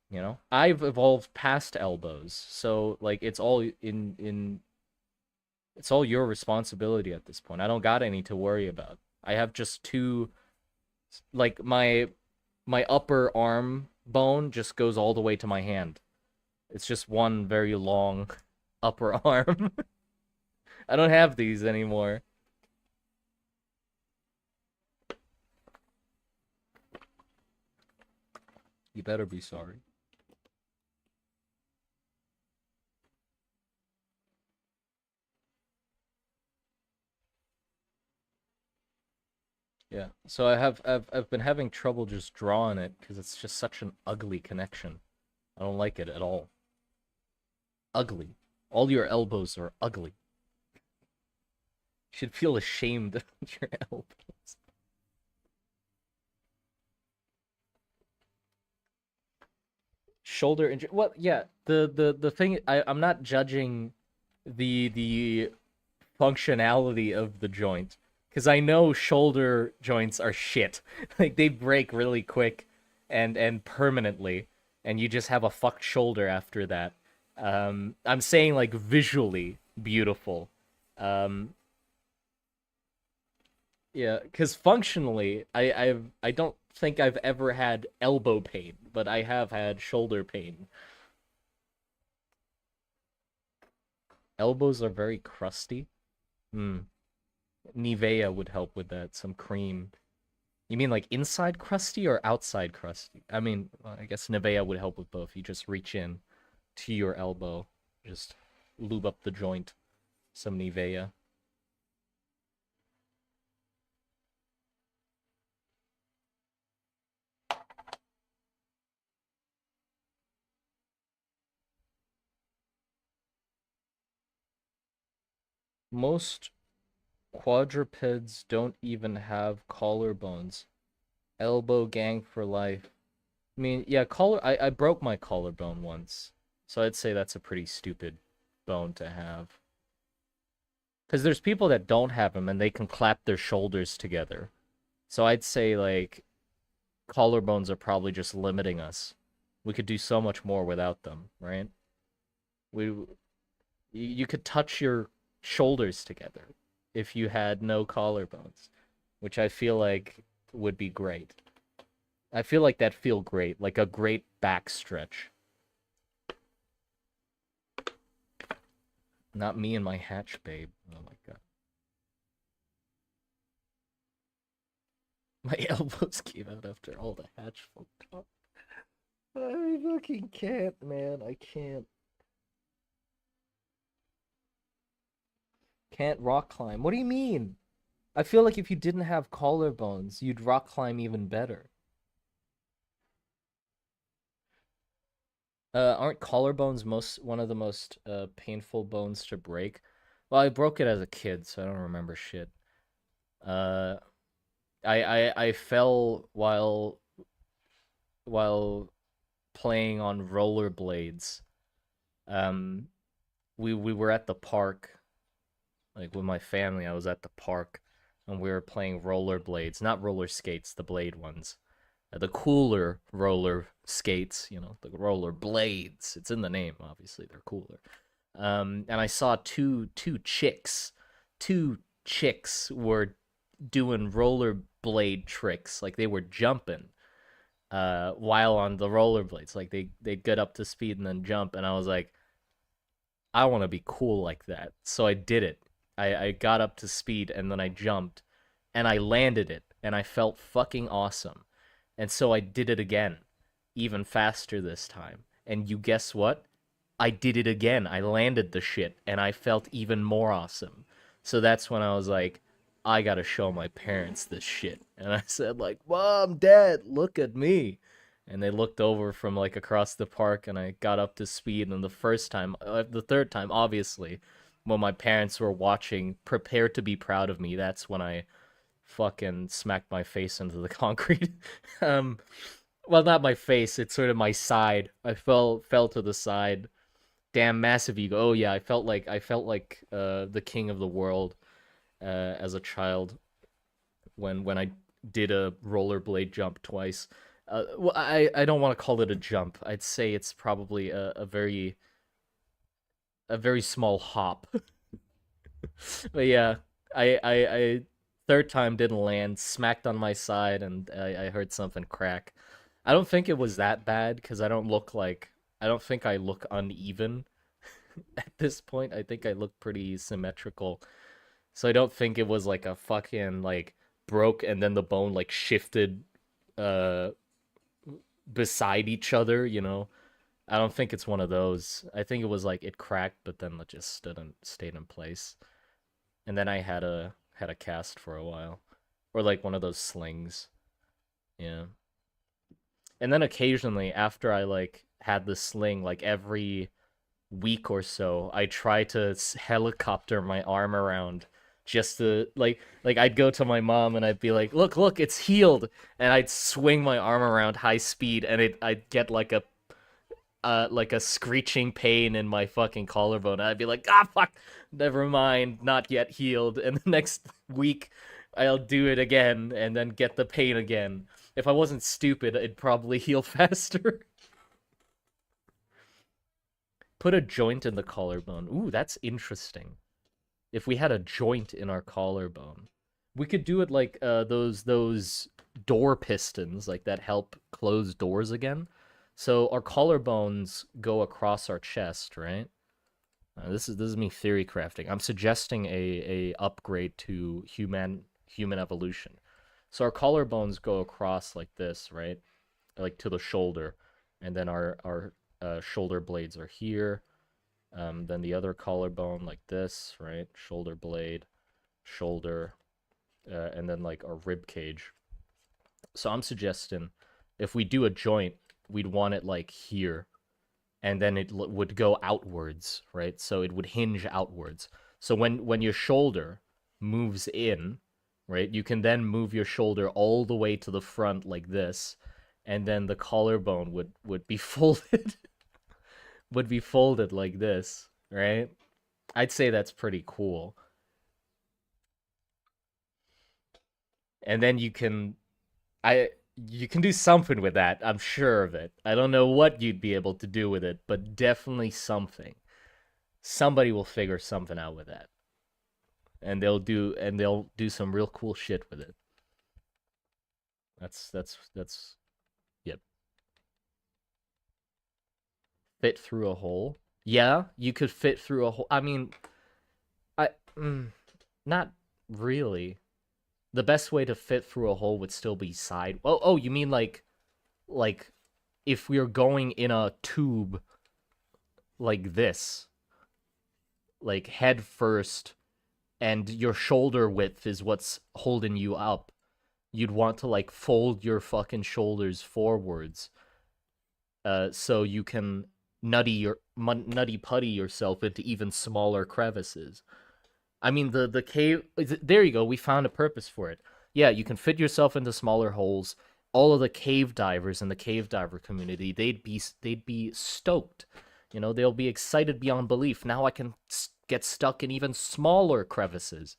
You know? I've evolved past elbows. So like it's all in it's all your responsibility at this point. I don't got any to worry about. I have just two like my upper arm bone just goes all the way to my hand. It's just one very long upper arm. I don't have these anymore. You better be sorry. Yeah. So I've been having trouble just drawing it because it's just such an ugly connection. I don't like it at all. Ugly. All your elbows are ugly. You should feel ashamed of your elbows. Shoulder injury. Well, yeah. The thing I'm not judging the functionality of the joint because I know shoulder joints are shit. Like they break really quick and permanently, and you just have a fucked shoulder after that. I'm saying like visually beautiful. Um, yeah, because functionally, I don't think I've ever had elbow pain, but I have had shoulder pain. Elbows are very crusty. Hmm. Nivea would help with that. Some cream. You mean like inside crusty or outside crusty? I mean, well, I guess Nivea would help with both. You just reach in to your elbow, just lube up the joint. Some Nivea. Most quadrupeds don't even have collarbones. Elbow gang for life. I mean, yeah, I broke my collarbone once. So I'd say that's a pretty stupid bone to have. Because there's people that don't have them and they can clap their shoulders together. So I'd say, like, collarbones are probably just limiting us. We could do so much more without them, right? We you could touch your shoulders together if you had no collarbones, which I feel like would be great. I feel like that'd feel great, like a great back stretch. Not me and my hatch babe. Oh my god. My elbows came out after all the hatch fucked up. I fucking can't, man. I can't. Can't rock climb. What do you mean? I feel like if you didn't have collarbones, you'd rock climb even better. Aren't collarbones one of the most painful bones to break? Well, I broke it as a kid, so I don't remember shit. Uh, I fell while playing on rollerblades. Um, we were at the park, like with my family. I was at the park, and we were playing rollerblades, not roller skates, the blade ones. The cooler roller skates, the roller blades. It's in the name, obviously. They're cooler. And I saw two chicks were doing roller blade tricks, like they were jumping. while on the rollerblades. Like they'd get up to speed and then jump, and I was like, I want to be cool like that. So I did it. I got up to speed and then I jumped and I landed it and I felt fucking awesome. And so I did it again, even faster this time. And you guess what? I did it again. I landed the shit and I felt even more awesome. So that's when I was like, I gotta show my parents this shit. And I said, like, Mom, Dad, look at me. And they looked over from like across the park and I got up to speed. And the third time, obviously, when my parents were watching, prepared to be proud of me, that's when I fucking smacked my face into the concrete. um, well, not my face, it's sort of my side. I fell to the side. Damn, massive ego. Oh yeah, I felt like the king of the world as a child when I did a rollerblade jump twice. Well, I don't want to call it a jump. I'd say it's probably a very small hop. But yeah, I third time didn't land, smacked on my side, and I heard something crack. I don't think it was that bad because I don't think I look uneven at this point. I think I look pretty symmetrical. So I don't think it was like a fucking like broke and then the bone like shifted uh beside each other, you know. I don't think it's one of those. I think it was like it cracked but then it just stayed in place. And then I had a cast for a while. Or like one of those slings. Yeah. And then occasionally after I like had the sling like every week or so, I try to helicopter my arm around just to like I'd go to my mom and I'd be like, "Look, it's healed." And I'd swing my arm around high speed and I'd get like a screeching pain in my fucking collarbone. I'd be like, "Ah, fuck. Never mind, not yet healed." And the next week I'll do it again and then get the pain again. If I wasn't stupid, it'd probably heal faster. Put a joint in the collarbone. Ooh, that's interesting. If we had a joint in our collarbone, we could do it like those door pistons like that help close doors again. So our collarbones go across our chest, right? This is me theory crafting. I'm suggesting a upgrade to human evolution. So our collarbones go across like this, right? Like to the shoulder, and then our shoulder blades are here. Then the other collarbone like this, right? Shoulder blade, shoulder, and then like our rib cage. So I'm suggesting if we do a joint, we'd want it like here, and then it would go outwards, right? So it would hinge outwards. So when your shoulder moves in, right, you can then move your shoulder all the way to the front like this, and then the collarbone would be folded would be folded like this, right? I'd say that's pretty cool. And then I you can do something with that. I'm sure of it. I don't know what you'd be able to do with it, but definitely something. Somebody will figure something out with that. And they'll do some real cool shit with it. That's yep. Fit through a hole. Yeah, you could fit through a hole. I mean, I not really. The best way to fit through a hole would still be side. Oh, you mean like if we're going in a tube like this, like head first, and your shoulder width is what's holding you up, you'd want to like fold your fucking shoulders forwards, so you can nutty putty yourself into even smaller crevices. I mean, the cave. There you go. We found a purpose for it. Yeah, you can fit yourself into smaller holes. All of the cave divers in the cave diver community, they'd be stoked. You know, they'll be excited beyond belief. Now I can get stuck in even smaller crevices.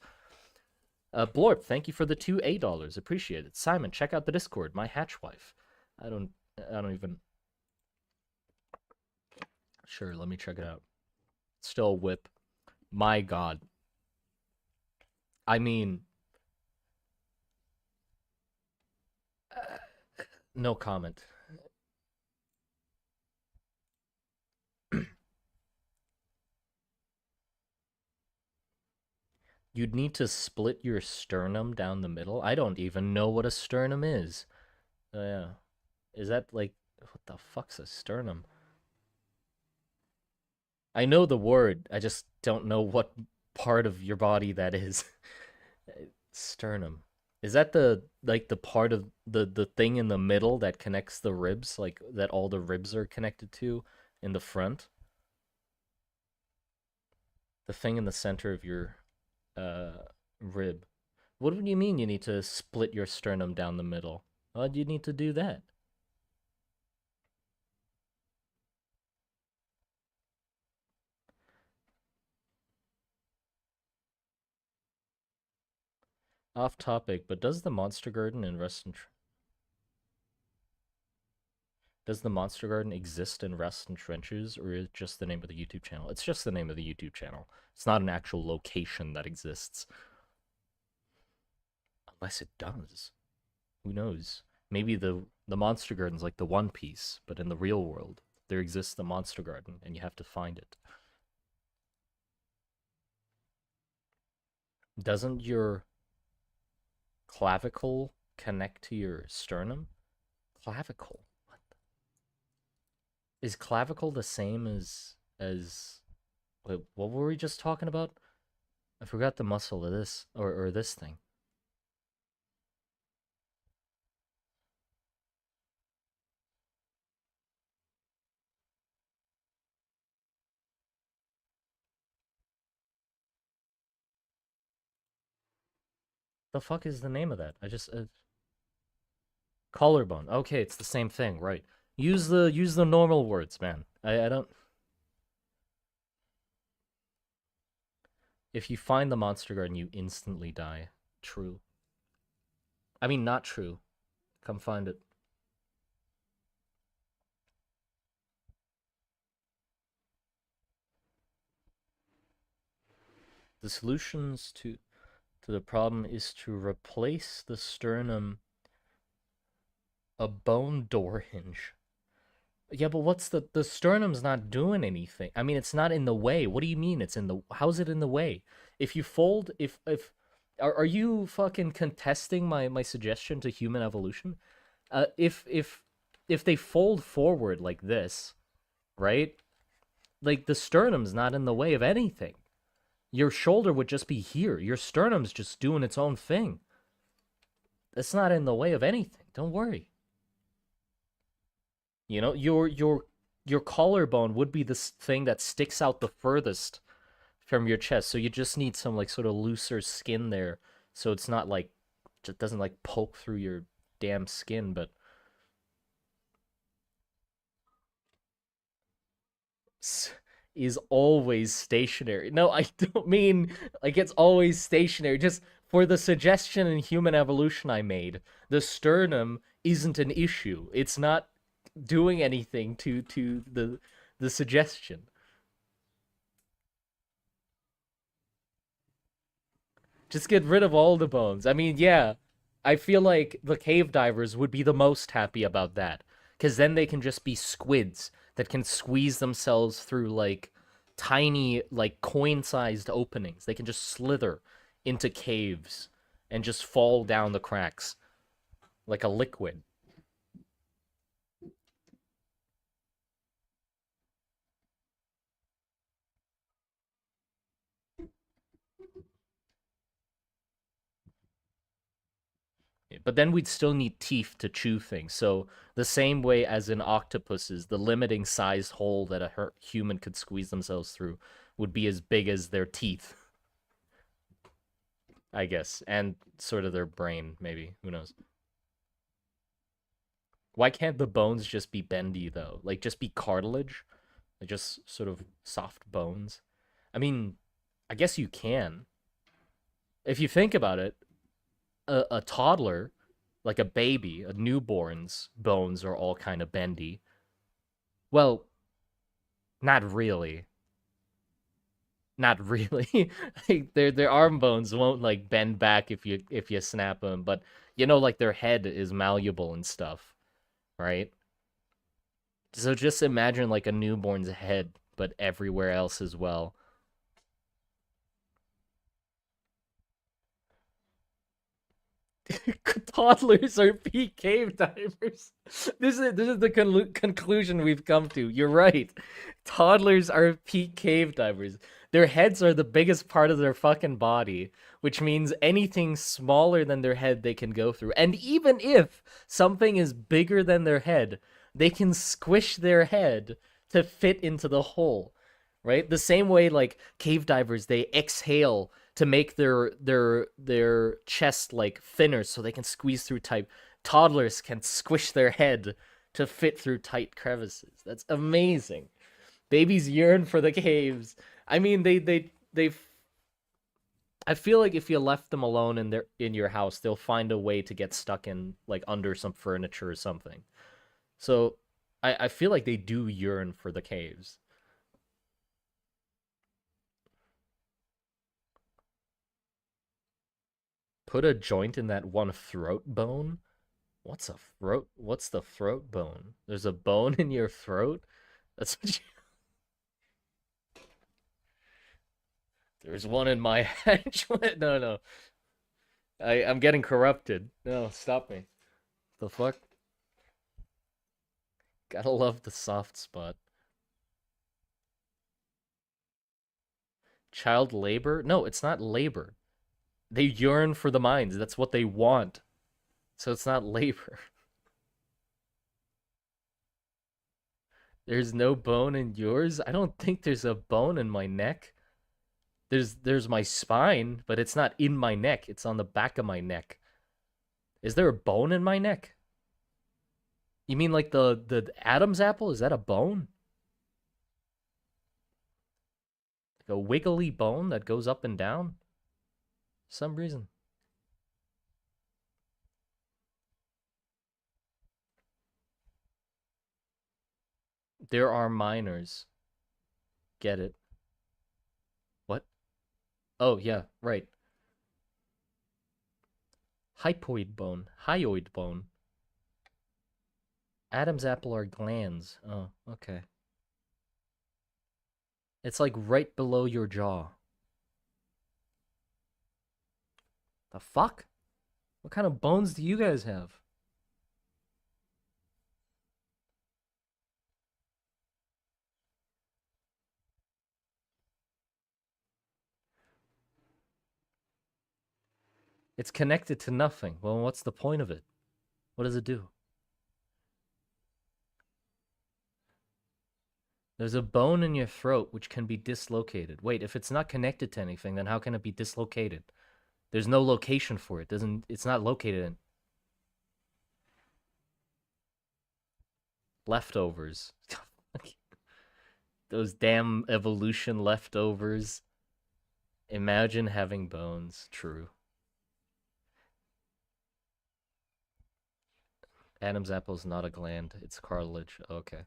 Blorp, thank you for the $2 Appreciate it. Simon, check out the Discord. My hatch wife. I don't. I don't even. Sure, let me check it out. Still a whip. My God. I mean, No comment. You'd need to split your sternum down the middle. I don't even know what a sternum is. Oh yeah. Is that like what the fuck's a sternum? I know the word. I just don't know what part of your body that is. Sternum. Is that the like the part of the thing in the middle that connects the ribs, like that all the ribs are connected to in the front? The thing in the center of your rib. What do you mean you need to split your sternum down the middle? Why do you need to do that? Off topic, but does the Monster Garden in does the Monster Garden exist in Rest and Trenches, or is it just the name of the YouTube channel? It's just the name of the YouTube channel. It's not an actual location that exists. Unless it does. Who knows? Maybe the Monster Garden's like the One Piece, but in the real world, there exists the Monster Garden, and you have to find it. Doesn't your clavicle connect to your sternum? Clavicle. What? Is clavicle the same as wait, what were we just talking about? I forgot the muscle of this or this thing. The fuck is the name of that? I just collarbone. Okay, it's the same thing, right? Use the normal words, man. I don't. If you find the Monster Garden, you instantly die. True. I mean, not true. Come find it. The solutions to the problem is to replace the sternum a bone door hinge. Yeah, but what's the sternum's not doing anything. I mean, it's not in the way. What do you mean it's in the how's it in the way? If you fold if are you fucking contesting my suggestion to human evolution? If they fold forward like this, right? Like the sternum's not in the way of anything. Your shoulder would just be here. Your sternum's just doing its own thing. It's not in the way of anything. Don't worry. You know, your collarbone would be this thing that sticks out the furthest from your chest. So you just need some like sort of looser skin there, so it's not like it doesn't like poke through your damn skin. But is always stationary. No, I don't mean like it's always stationary. Just for the suggestion in human evolution I made, the sternum isn't an issue. It's not doing anything to the suggestion. Just get rid of all the bones. I mean, yeah, I feel like the cave divers would be the most happy about that, because then they can just be squids that can squeeze themselves through like tiny, like coin-sized openings. They can just slither into caves and just fall down the cracks like a liquid. But then we'd still need teeth to chew things. So the same way as in octopuses, the limiting sized hole that a human could squeeze themselves through would be as big as their teeth, I guess, and sort of their brain, maybe. Who knows? Why can't the bones just be bendy though? Like just be cartilage, like just sort of soft bones. I mean, I guess you can. If you think about it, a toddler, like a baby, a newborn's bones are all kind of bendy. Well, not really. Not really. Like their arm bones won't like bend back if you snap them, but you know like their head is malleable and stuff. right? So just imagine like a newborn's head, but everywhere else as well. Toddlers are peak cave divers. This is the conclusion we've come to. You're right. Toddlers are peak cave divers. Their heads are the biggest part of their fucking body, which means anything smaller than their head they can go through. And even if something is bigger than their head, they can squish their head to fit into the hole. Right? The same way like cave divers, they exhale to make their chest like thinner so they can squeeze through tight. Toddlers can squish their head to fit through tight crevices. That's amazing. Babies yearn for the caves. I mean, they. I feel like if you left them alone in your house, they'll find a way to get stuck in like under some furniture or something. So I feel like they do yearn for the caves. Put a joint in that one throat bone. What's a throat? What's the throat bone? There's a bone in your throat? That's what you... There's one in my head. No, no. I'm getting corrupted. No, stop me. The fuck? Gotta love the soft spot. Child labor? No, it's not labor. They yearn for the mines. That's what they want. So it's not labor. There's no bone in yours? I don't think there's a bone in my neck. There's my spine, but it's not in my neck. It's on the back of my neck. Is there a bone in my neck? You mean like the Adam's apple? Is that a bone? Like a wiggly bone that goes up and down? For some reason. There are minors. Get it. What? Oh, yeah, right. Hypoid bone. Hyoid bone. Adam's apple are glands. Oh, okay. It's like right below your jaw. The fuck? What kind of bones do you guys have? It's connected to nothing. Well, what's the point of it? What does it do? There's a bone in your throat which can be dislocated. Wait, if it's not connected to anything, then how can it be dislocated? There's no location for it. Doesn't it's not located in leftovers. Those damn evolution leftovers. Imagine having bones. True. Adam's apple is not a gland. It's cartilage. Okay.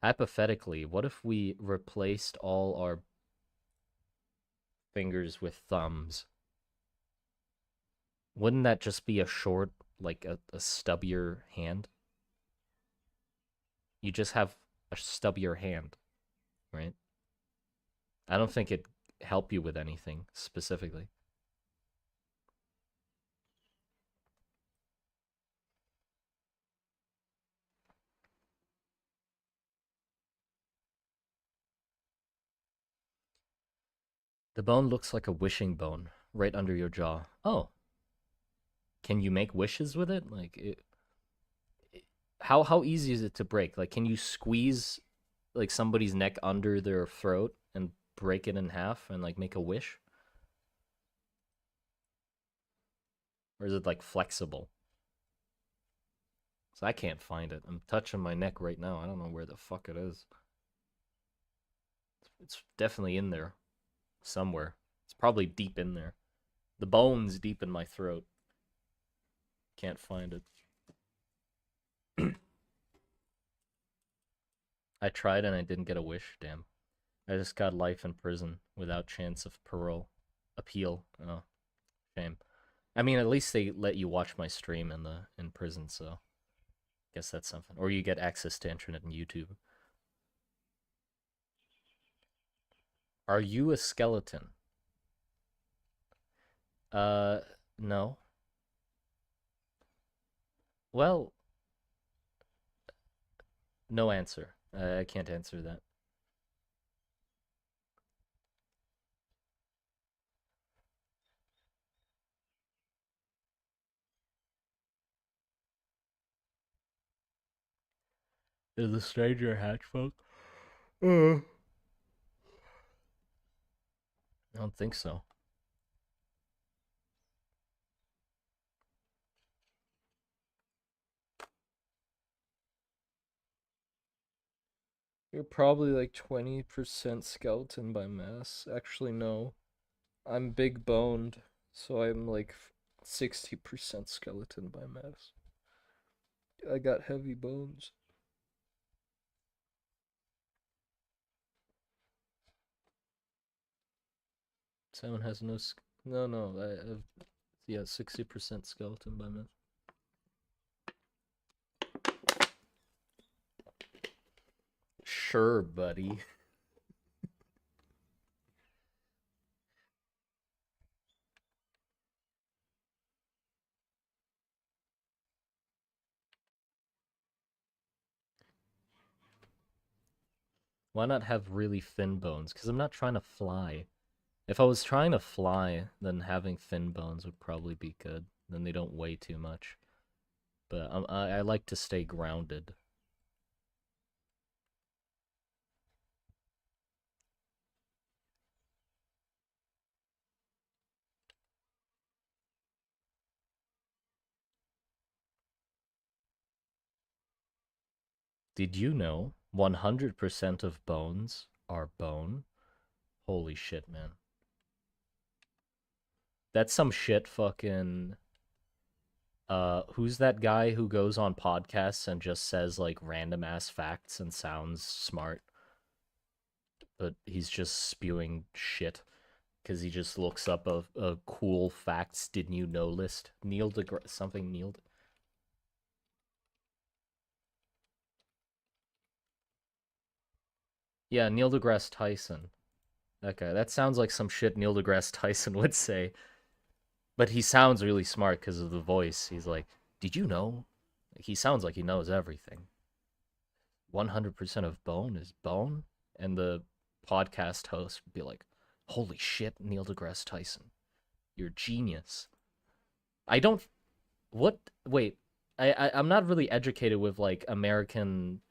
Hypothetically, what if we replaced all our fingers with thumbs? Wouldn't that just be a short, like a stubbier hand? You just have a stubbier hand, right? I don't think it'd help you with anything specifically. The bone looks like a wishing bone right under your jaw. Oh, can you make wishes with it? How easy is it to break? Like, can you squeeze like somebody's neck under their throat and break it in half and like make a wish? Or is it like flexible? So I can't find it. I'm touching my neck right now. I don't know where the fuck it is. It's definitely in there somewhere. It's probably deep in there. The bone's deep in my throat. Can't find it. I tried and I didn't get a wish. Damn. I just got life in prison without chance of parole. Appeal. Oh, shame. I mean, at least they let you watch my stream in prison, so Guess that's something. Or you get access to internet and YouTube. Are you a skeleton? Uh, no. Well, no answer. I can't answer that. Is the stranger hatch folk? I don't think so. You're probably like 20% skeleton by mass. Actually, no. I'm big boned, so I'm like 60% skeleton by mass. I got heavy bones. Someone has no. No, no. I have, yeah, 60% skeleton by mass. Sure, buddy. Why not have really thin bones? Because I'm not trying to fly. If I was trying to fly, then having thin bones would probably be good. Then they don't weigh too much. But I like to stay grounded. Did you know 100% of bones are bone? Holy shit, man. That's some shit fucking who's that guy who goes on podcasts and just says like random ass facts and sounds smart, but he's just spewing shit because he just looks up a cool facts didn't you know list. Neil deGrasse something Neil. Yeah, Neil deGrasse Tyson. Okay, that sounds like some shit Neil deGrasse Tyson would say. But he sounds really smart because of the voice. He's like, "Did you know?" He sounds like he knows everything. 100% of bone is bone, and the podcast host would be like, "Holy shit, Neil deGrasse Tyson, you're a genius." I don't. What? Wait, I'm not really educated with like American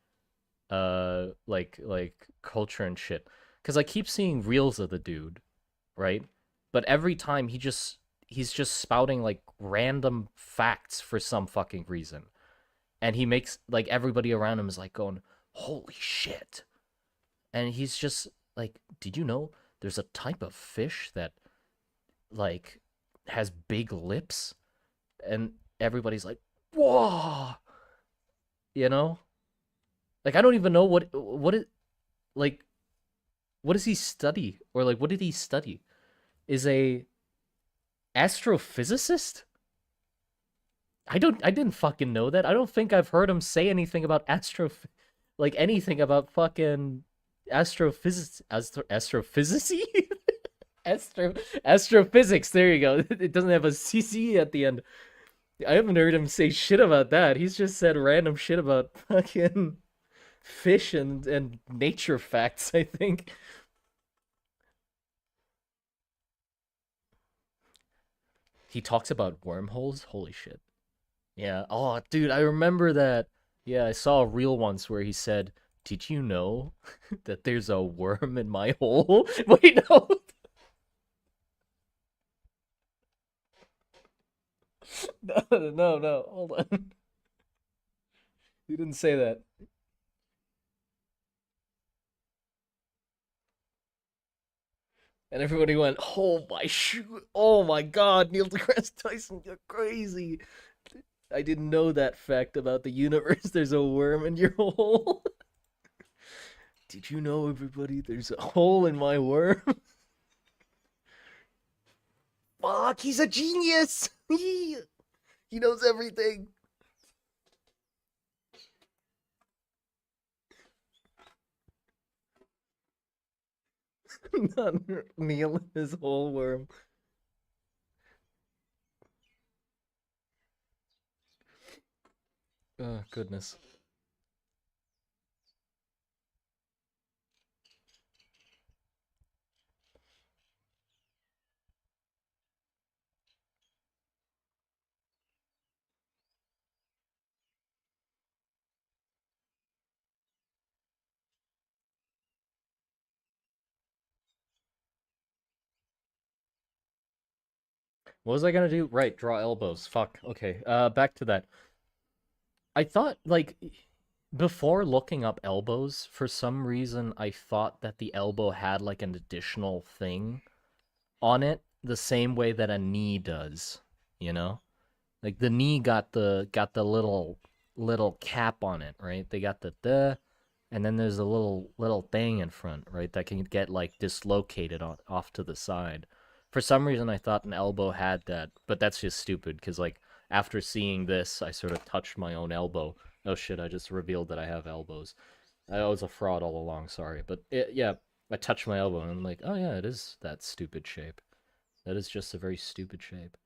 like culture and shit, because I keep seeing reels of the dude, right? But every time he's just spouting like random facts for some fucking reason. And he makes like everybody around him is like going, "Holy shit." And he's just like, "Did you know there's a type of fish that like has big lips?" And everybody's like, "Whoa." You know? Like I don't even know what it like what does he study? Or like what did he study? Is a astrophysicist? I didn't fucking know that. I don't think I've heard him say anything about like anything about fucking astrophysics astro astrophysics. There you go. It doesn't have a CC at the end. I haven't heard him say shit about that. He's just said random shit about fucking fish and nature facts, I think. He talks about wormholes. Holy shit. Yeah. Oh, dude, I remember that. Yeah, I saw a reel once where he said, "Did you know that there's a worm in my hole?" Wait, no. No, no, no. Hold on. He didn't say that. And everybody went, "Oh my shoot. Oh my god, Neil deGrasse Tyson, you're crazy." I didn't know that fact about the universe. There's a worm in your hole. Did you know, everybody, there's a hole in my worm? Fuck, he's a genius. He knows everything. Not Neil his whole worm. Oh goodness. What was I gonna do? Right, draw elbows. Fuck. Okay. Back to that. I thought like before looking up elbows, for some reason I thought that the elbow had like an additional thing on it, the same way that a knee does, you know? Like the knee got the little cap on it, right? They got the and then there's a little thing in front, right? That can get like dislocated off to the side. For some reason I thought an elbow had that, but that's just stupid because like after seeing this, I sort of touched my own elbow. Oh shit, I just revealed that I have elbows. I was a fraud all along, sorry. But yeah, I touched my elbow and I'm like, oh yeah, it is that stupid shape. That is just a very stupid shape.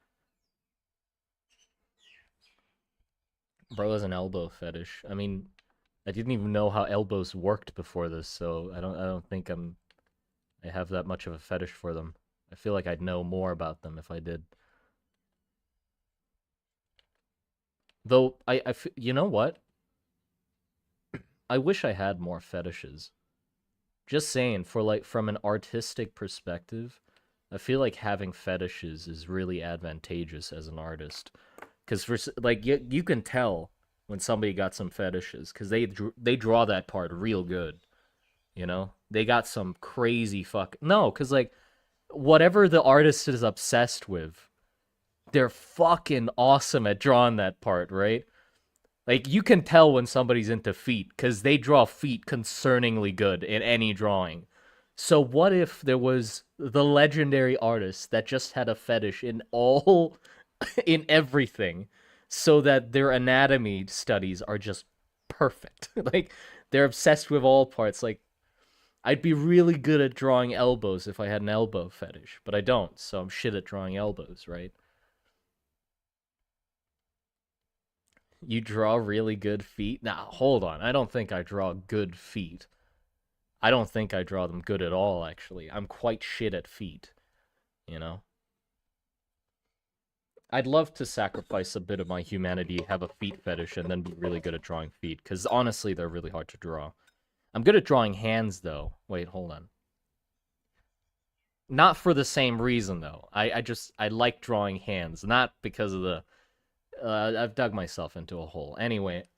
Bro has an elbow fetish. I mean, I didn't even know how elbows worked before this, so I don't think I have that much of a fetish for them. I feel like I'd know more about them if I did. Though you know what? I wish I had more fetishes. Just saying, for like from an artistic perspective, I feel like having fetishes is really advantageous as an artist. Because for like you can tell when somebody got some fetishes because they draw that part real good. You know, they got some crazy fuck. No, because like whatever the artist is obsessed with, they're fucking awesome at drawing that part, right? Like you can tell when somebody's into feet because they draw feet concerningly good in any drawing. So what if there was the legendary artist that just had a fetish in all in everything so that their anatomy studies are just perfect. Like they're obsessed with all parts. Like I'd be really good at drawing elbows if I had an elbow fetish, but I don't, so I'm shit at drawing elbows, right? You draw really good feet? Nah, hold on. I don't think I draw good feet. I don't think I draw them good at all, actually. I'm quite shit at feet, you know? I'd love to sacrifice a bit of my humanity, have a feet fetish, and then be really good at drawing feet, because honestly, they're really hard to draw. I'm good at drawing hands, though. Wait, hold on. Not for the same reason, though. I like drawing hands, not because of the. I've dug myself into a hole. Anyway,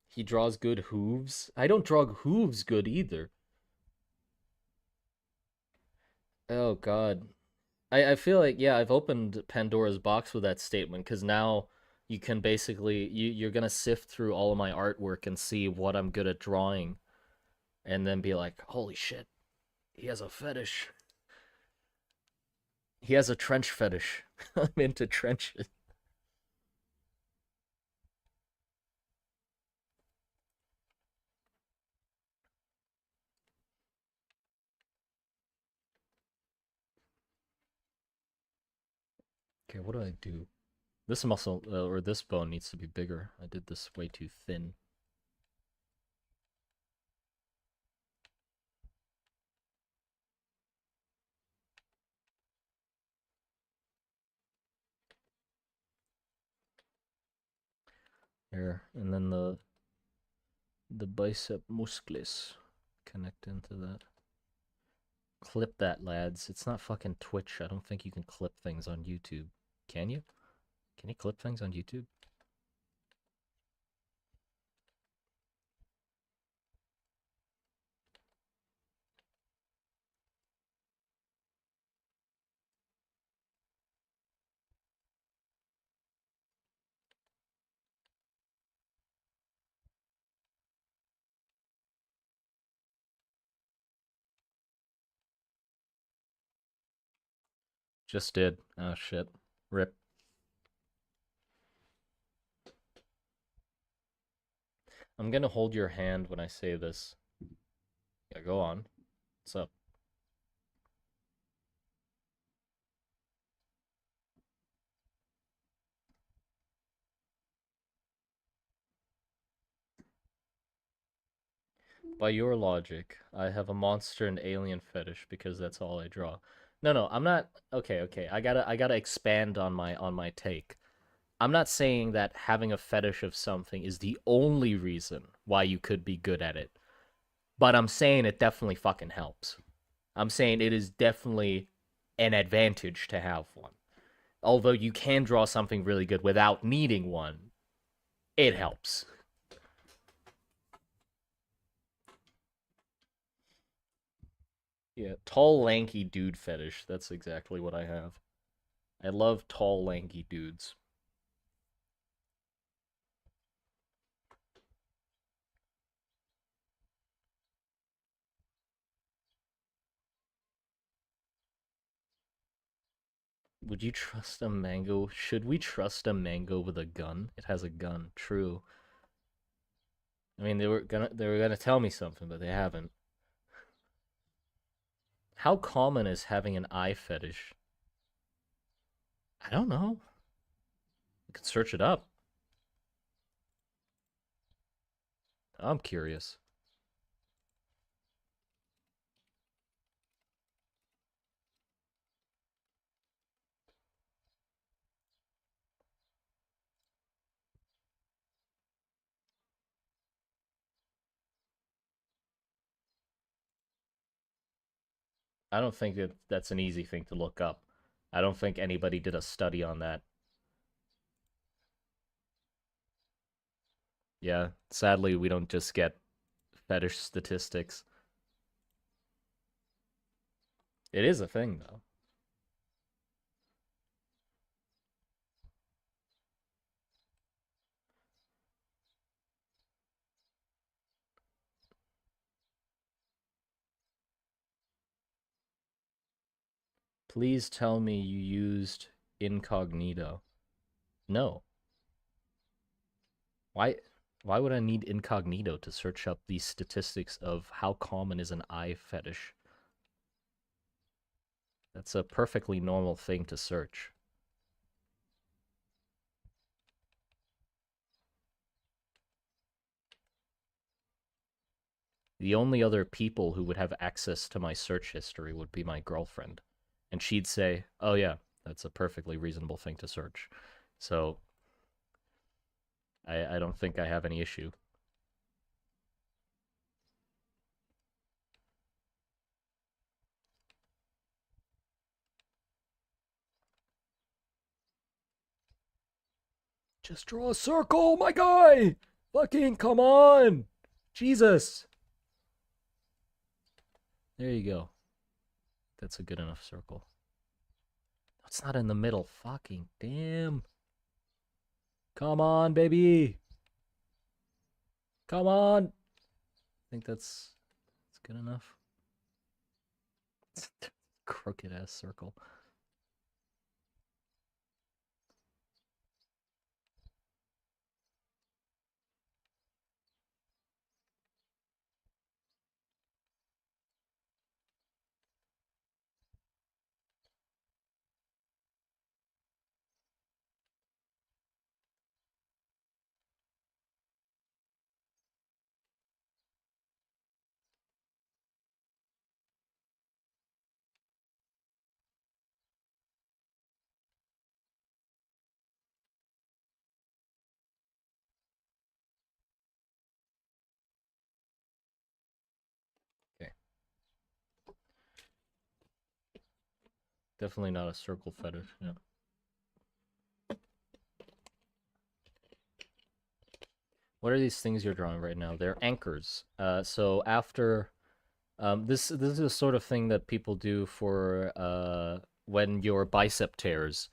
he draws good hooves. I don't draw hooves good either. Oh, God. I feel like, yeah, I've opened Pandora's box with that statement because now you can basically you're gonna sift through all of my artwork and see what I'm good at drawing, and then be like, holy shit, he has a fetish. He has a trench fetish. I'm into trenches. Okay, what do I do? This muscle or this bone needs to be bigger. I did this way too thin. Here, and then the bicep muscles connect into that. Clip that, lads. It's not fucking Twitch. I don't think you can clip things on YouTube. Can you? Can you clip things on YouTube? Just did. Oh shit. Rip. I'm gonna hold your hand when I say this. Yeah, go on. What's up? By your logic, I have a monster and alien fetish because that's all I draw. No, no, I'm not. Okay, okay. I gotta expand on my take. I'm not saying that having a fetish of something is the only reason why you could be good at it, but I'm saying it definitely fucking helps. I'm saying it is definitely an advantage to have one. Although you can draw something really good without needing one, it helps. Yeah, tall, lanky dude fetish. That's exactly what I have. I love tall, lanky dudes. Would you trust a mango? Should we trust a mango with a gun? It has a gun. True. I mean, they were gonna tell me something, but they haven't. How common is having an eye fetish? I don't know. You can search it up. I'm curious. I don't think that that's an easy thing to look up. I don't think anybody did a study on that. Yeah, sadly, we don't just get fetish statistics. It is a thing, though. Please tell me you used incognito. No. Why why would I need incognito to search up these statistics of how common is an eye fetish? That's a perfectly normal thing to search. The only other people who would have access to my search history would be my girlfriend. And she'd say, "Oh yeah, that's a perfectly reasonable thing to search." So, I don't think I have any issue. Just draw a circle, my guy! Fucking come on! Jesus! There you go. That's a good enough circle. It's not in the middle. Fucking damn. Come on, baby. Come on. I think that's good enough. Crooked ass circle. Okay. Definitely not a circle fetish. Yeah. What are these things you're drawing right now? They're anchors. So after this is the sort of thing that people do for when your bicep tears.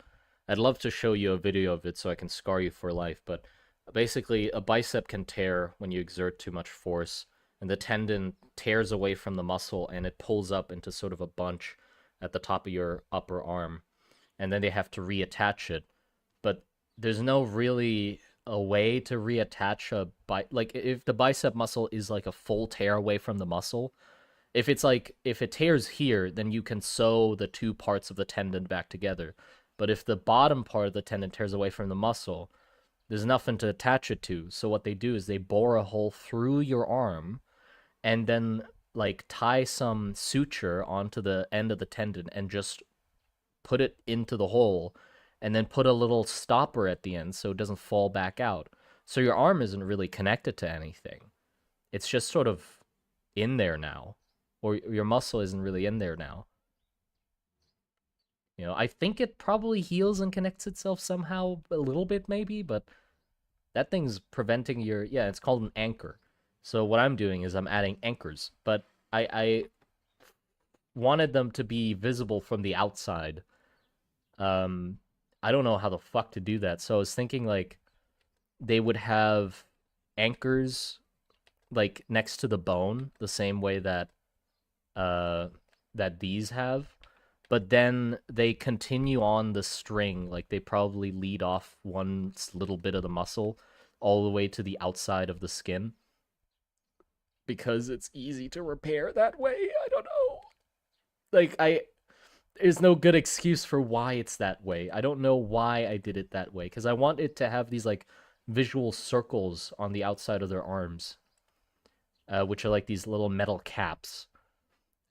I'd love to show you a video of it so I can scar you for life, but basically a bicep can tear when you exert too much force, and the tendon tears away from the muscle and it pulls up into sort of a bunch at the top of your upper arm, and then they have to reattach it. But there's no really a way to reattach like if the bicep muscle is like a full tear away from the muscle, if it's like if it tears here, then you can sew the two parts of the tendon back together. But if the bottom part of the tendon tears away from the muscle, there's nothing to attach it to. So what they do is they bore a hole through your arm and then like tie some suture onto the end of the tendon and just put it into the hole and then put a little stopper at the end so it doesn't fall back out. So your arm isn't really connected to anything. It's just sort of in there now. Or your muscle isn't really in there now. You know, I think it probably heals and connects itself somehow a little bit maybe, but that thing's preventing your yeah, it's called an anchor. So what I'm doing is I'm adding anchors, but I wanted them to be visible from the outside. Um, I don't know how the fuck to do that. So I was thinking like they would have anchors like next to the bone, the same way that uh that these have, but then they continue on the string, like they probably lead off one little bit of the muscle all the way to the outside of the skin because it's easy to repair that way. I don't know. Like I there's no good excuse for why it's that way. I don't know why I did it that way because I want it to have these like visual circles on the outside of their arms, which are like these little metal caps.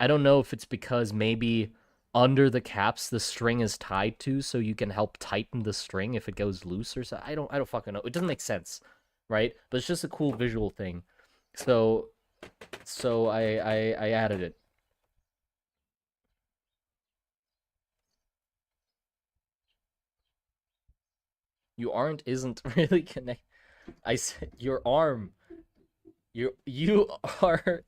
I don't know if it's because maybe under the caps the string is tied to, so you can help tighten the string if it goes loose or so. I don't fucking know. It doesn't make sense, right? But it's just a cool visual thing. So I added it. You aren't isn't really connect. I said your arm. You are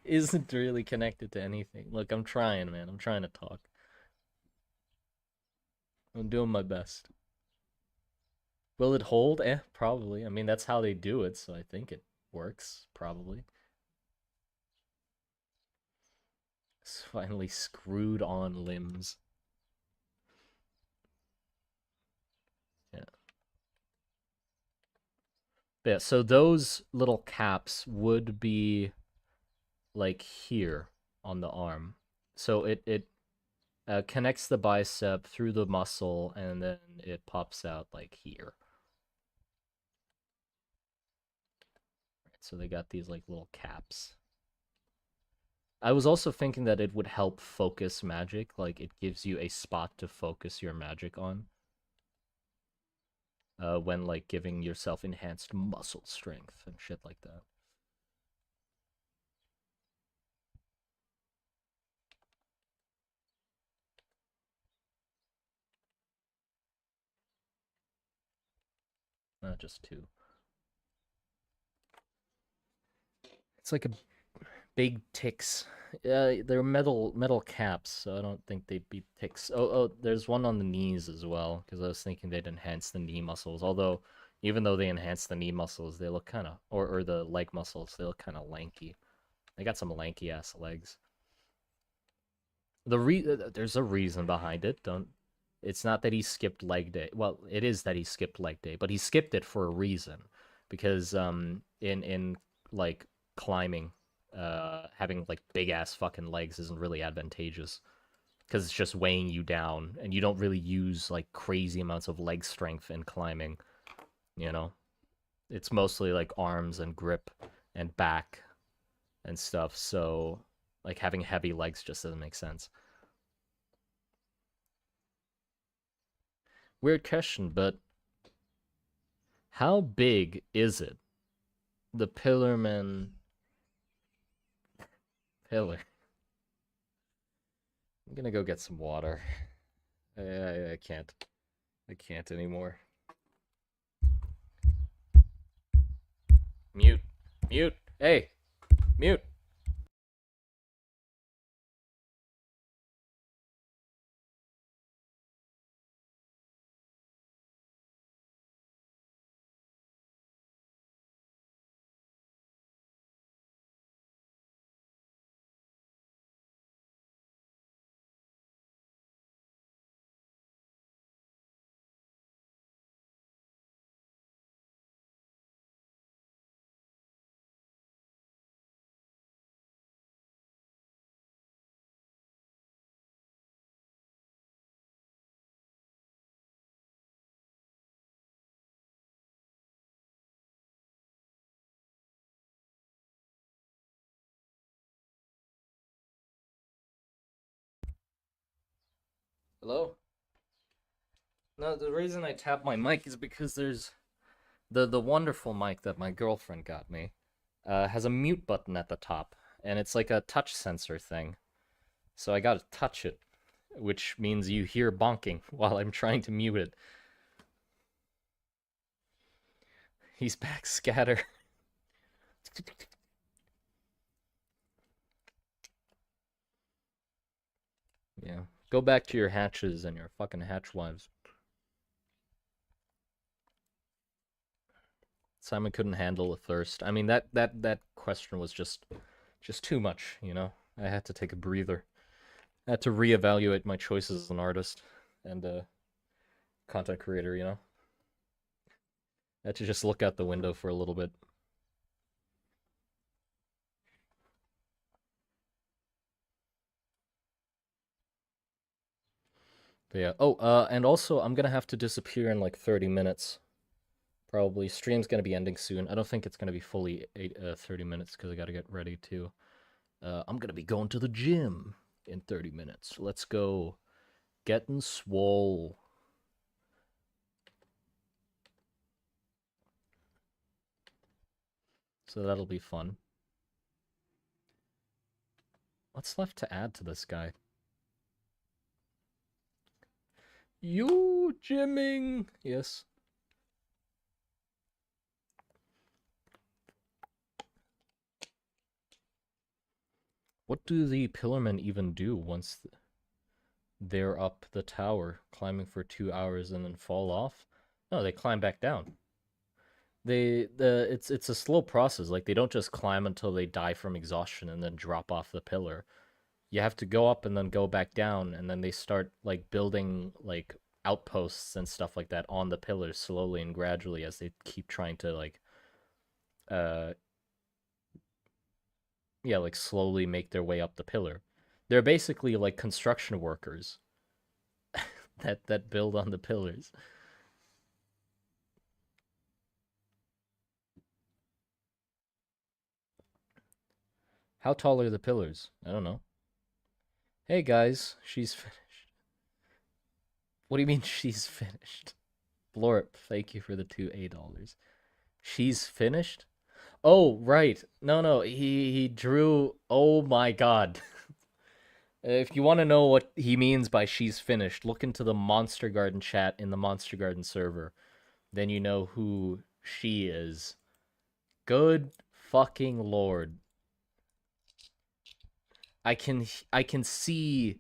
isn't really connected to anything. Look, I'm trying, man. I'm trying to talk. I'm doing my best. Will it hold? Probably. I mean, that's how they do it, so I think it works, probably. It's finally screwed on limbs. Yeah. Yeah, so those little caps would be like here on the arm. So it connects the bicep through the muscle and then it pops out like here. So they got these like little caps. I was also thinking that it would help focus magic, like it gives you a spot to focus your magic on. When like giving yourself enhanced muscle strength and shit like that. Not just two. It's like a big ticks. They're metal caps, so I don't think they'd be ticks. Oh, there's one on the knees as well, because I was thinking they'd enhance the knee muscles. Although, even though they enhance the knee muscles, they look kind of, or the leg muscles, they look kind of lanky. They got some lanky ass legs. There's a reason behind it. Don't. It's not that he skipped leg day. Well, it is that he skipped leg day, but he skipped it for a reason, because in like climbing, having like big ass fucking legs isn't really advantageous because it's just weighing you down, and you don't really use like crazy amounts of leg strength in climbing. You know, it's mostly like arms and grip and back and stuff. So like having heavy legs just doesn't make sense. Weird question, but how big is it? The Pillarman pillar. I'm gonna go get some water. I can't. I can't anymore. Mute. Mute. Hey, mute. Hello? No, the reason I tap my mic is because there's the wonderful mic that my girlfriend got me. Has a mute button at the top, and it's like a touch sensor thing. So I gotta touch it, which means you hear bonking while I'm trying to mute it. He's back, scatter. Yeah. Go back to your hatches and your fucking hatch wives. Simon couldn't handle the thirst. I mean that question was just too much, you know? I had to take a breather. I had to reevaluate my choices as an artist and a content creator, you know? I had to just look out the window for a little bit. But yeah. Oh, and also I'm gonna have to disappear in like 30 minutes. Probably. Stream's gonna be ending soon. I don't think it's gonna be fully 30 minutes because I gotta get ready too. I'm gonna be going to the gym in 30 minutes. Let's go. Getting swole. So that'll be fun. What's left to add to this guy? You gymming. Yes. What do the pillarmen even do once they're up the tower, climbing for 2 hours and then fall off? No, they climb back down. It's a slow process. Like they don't just climb until they die from exhaustion and then drop off the pillar. You have to go up and then go back down, and then they start like building like outposts and stuff like that on the pillars slowly and gradually as they keep trying to like uh yeah, like slowly make their way up the pillar. They're basically like construction workers that build on the pillars. How tall are the pillars? I don't know. Hey guys, she's finished. What do you mean she's finished? Blorp, thank you for the two $8. She's finished? Oh, right. No, he drew. Oh my god. If you want to know what he means by she's finished, look into the Monster Garden chat in the Monster Garden server. Then you know who she is. Good fucking lord. I can see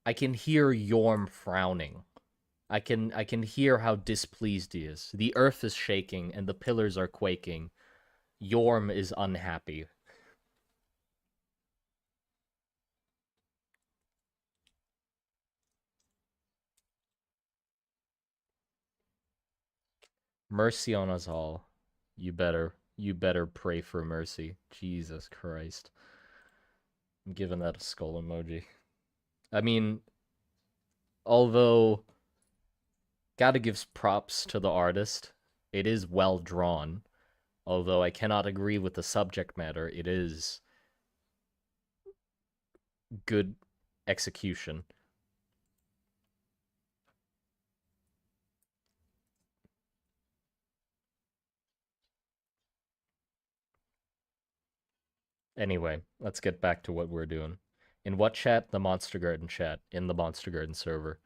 I can hear Yorm frowning. I can hear how displeased he is. The earth is shaking and the pillars are quaking. Yorm is unhappy. Mercy on us all. You better pray for mercy. Jesus Christ. I'm giving that a skull emoji. I mean, although gotta give props to the artist, it is well drawn. Although I cannot agree with the subject matter, it is good execution. Anyway, let's get back to what we're doing. In what chat? The Monster Garden chat. In the Monster Garden server.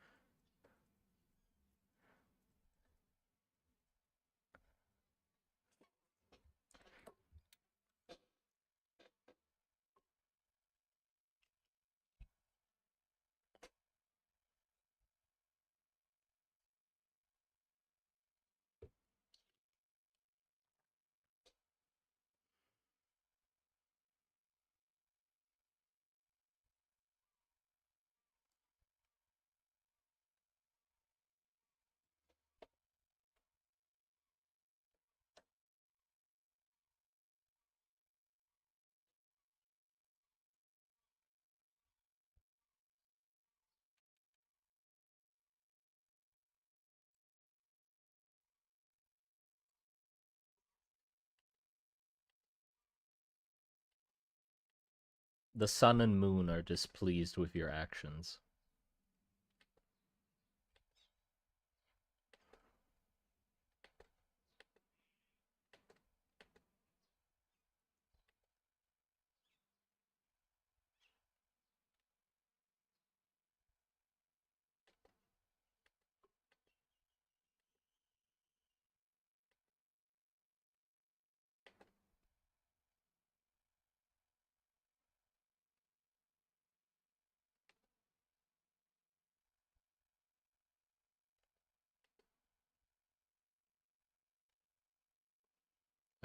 The sun and moon are displeased with your actions.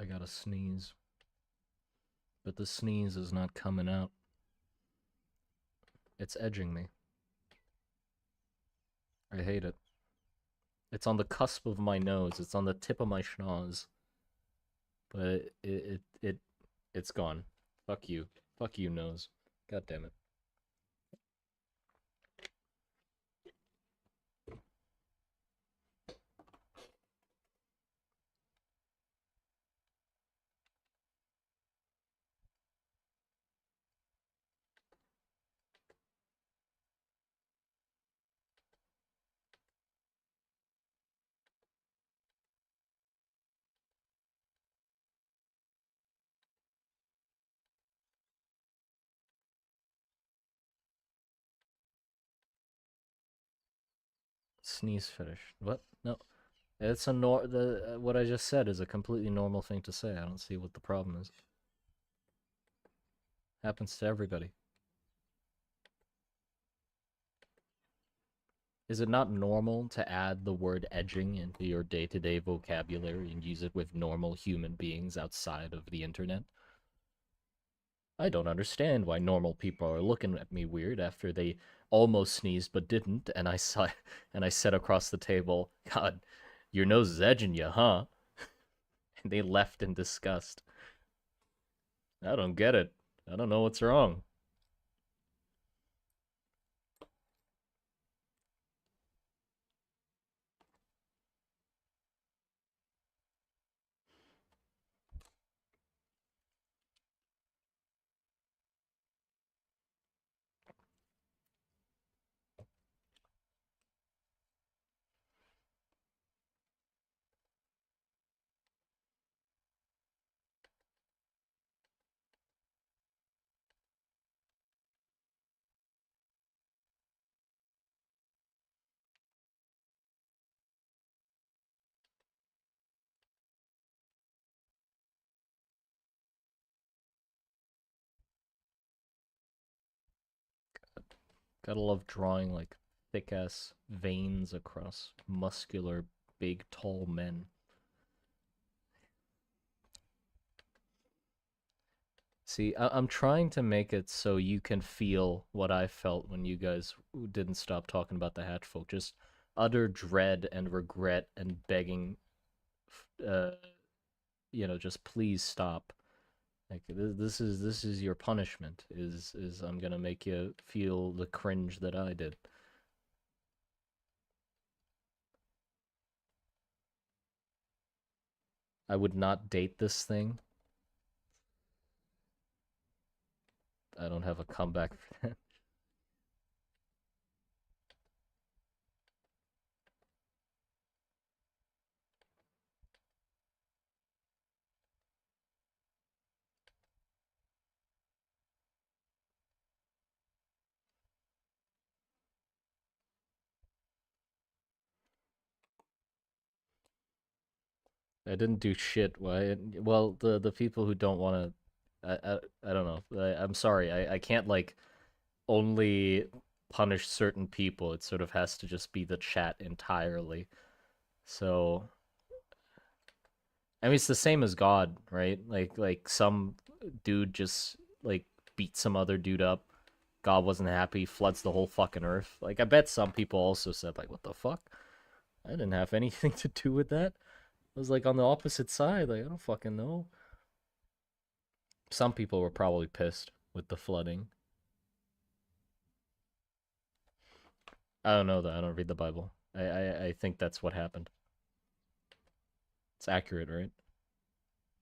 I gotta sneeze. But the sneeze is not coming out. It's edging me. I hate it. It's on the cusp of my nose. It's on the tip of my schnoz. But it's gone. Fuck you. Fuck you, nose. God damn it. Sneeze fetish. What? No. It's a what I just said is a completely normal thing to say. I don't see what the problem is. Happens to everybody. Is it not normal to add the word edging into your day-to-day vocabulary and use it with normal human beings outside of the internet? I don't understand why normal people are looking at me weird after they almost sneezed but didn't, and I saw and I said across the table, "God, your nose is edging you, huh?" And they left in disgust. I don't get it. I don't know what's wrong. Gotta love drawing like thick ass veins across muscular, big, tall men. See, I'm trying to make it so you can feel what I felt when you guys didn't stop talking about the hatch folk. Just utter dread and regret and begging, uh, just please stop. Like this is your punishment. Is I'm gonna make you feel the cringe that I did. I would not date this thing. I don't have a comeback for that. I didn't do shit. Why? Well, the people who don't want to, I don't know. I'm sorry. I can't like only punish certain people. It sort of has to just be the chat entirely. So, I mean, it's the same as God, right? Like some dude just like beat some other dude up. God wasn't happy, floods the whole fucking earth. Like I bet some people also said like, "What the fuck? I didn't have anything to do with that." I was like on the opposite side. Like I don't fucking know. Some people were probably pissed with the flooding. I don't know though. I don't read the Bible. I think that's what happened. It's accurate, right?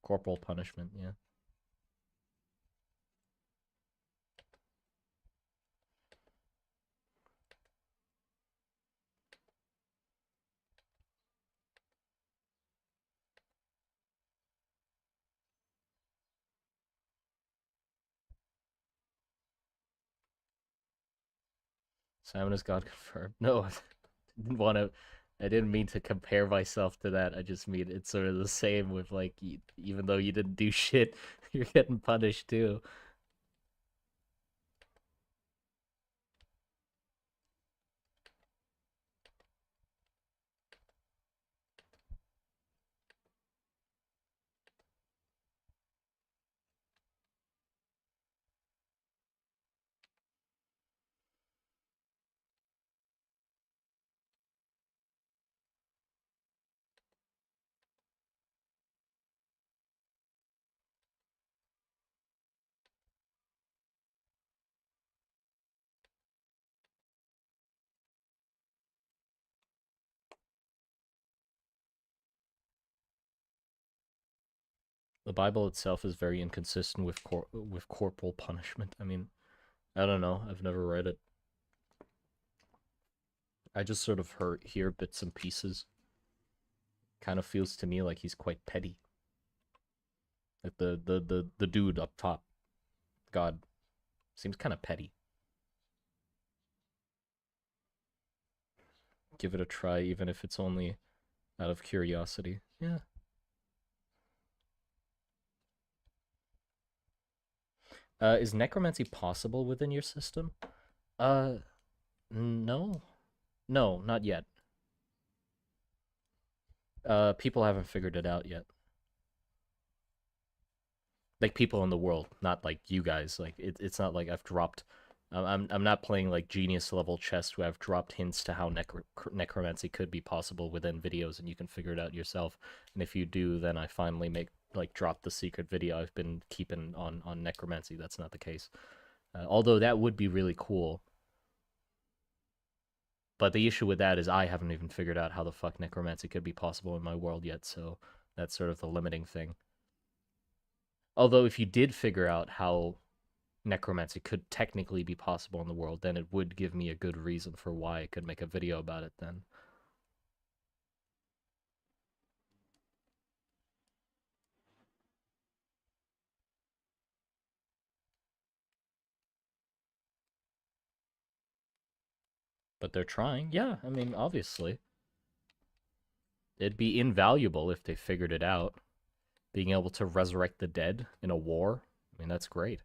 Corporal punishment, yeah. Simon is God confirmed. No, I didn't want to. I didn't mean to compare myself to that. I just mean it's sort of the same with like, even though you didn't do shit, you're getting punished too. The Bible itself is very inconsistent with corporal punishment. I mean, I don't know. I've never read it. I just sort of hear bits and pieces. Kind of feels to me like he's quite petty. Like the dude up top, God, seems kind of petty. Give it a try, even if it's only out of curiosity. Yeah. Is necromancy possible within your system? Uh, no. No, not yet. People haven't figured it out yet. Like people in the world, not like you guys. Like it's not like I've dropped. I'm not playing like genius level chess where I've dropped hints to how necromancy could be possible within videos, and you can figure it out yourself. And if you do, then I finally make like drop the secret video I've been keeping on necromancy. That's not the case. Although that would be really cool. But the issue with that is I haven't even figured out how the fuck necromancy could be possible in my world yet, so that's sort of the limiting thing. Although if you did figure out how necromancy could technically be possible in the world, then it would give me a good reason for why I could make a video about it then. But they're trying. Yeah, I mean, obviously. It'd be invaluable if they figured it out. Being able to resurrect the dead in a war, I mean, that's great.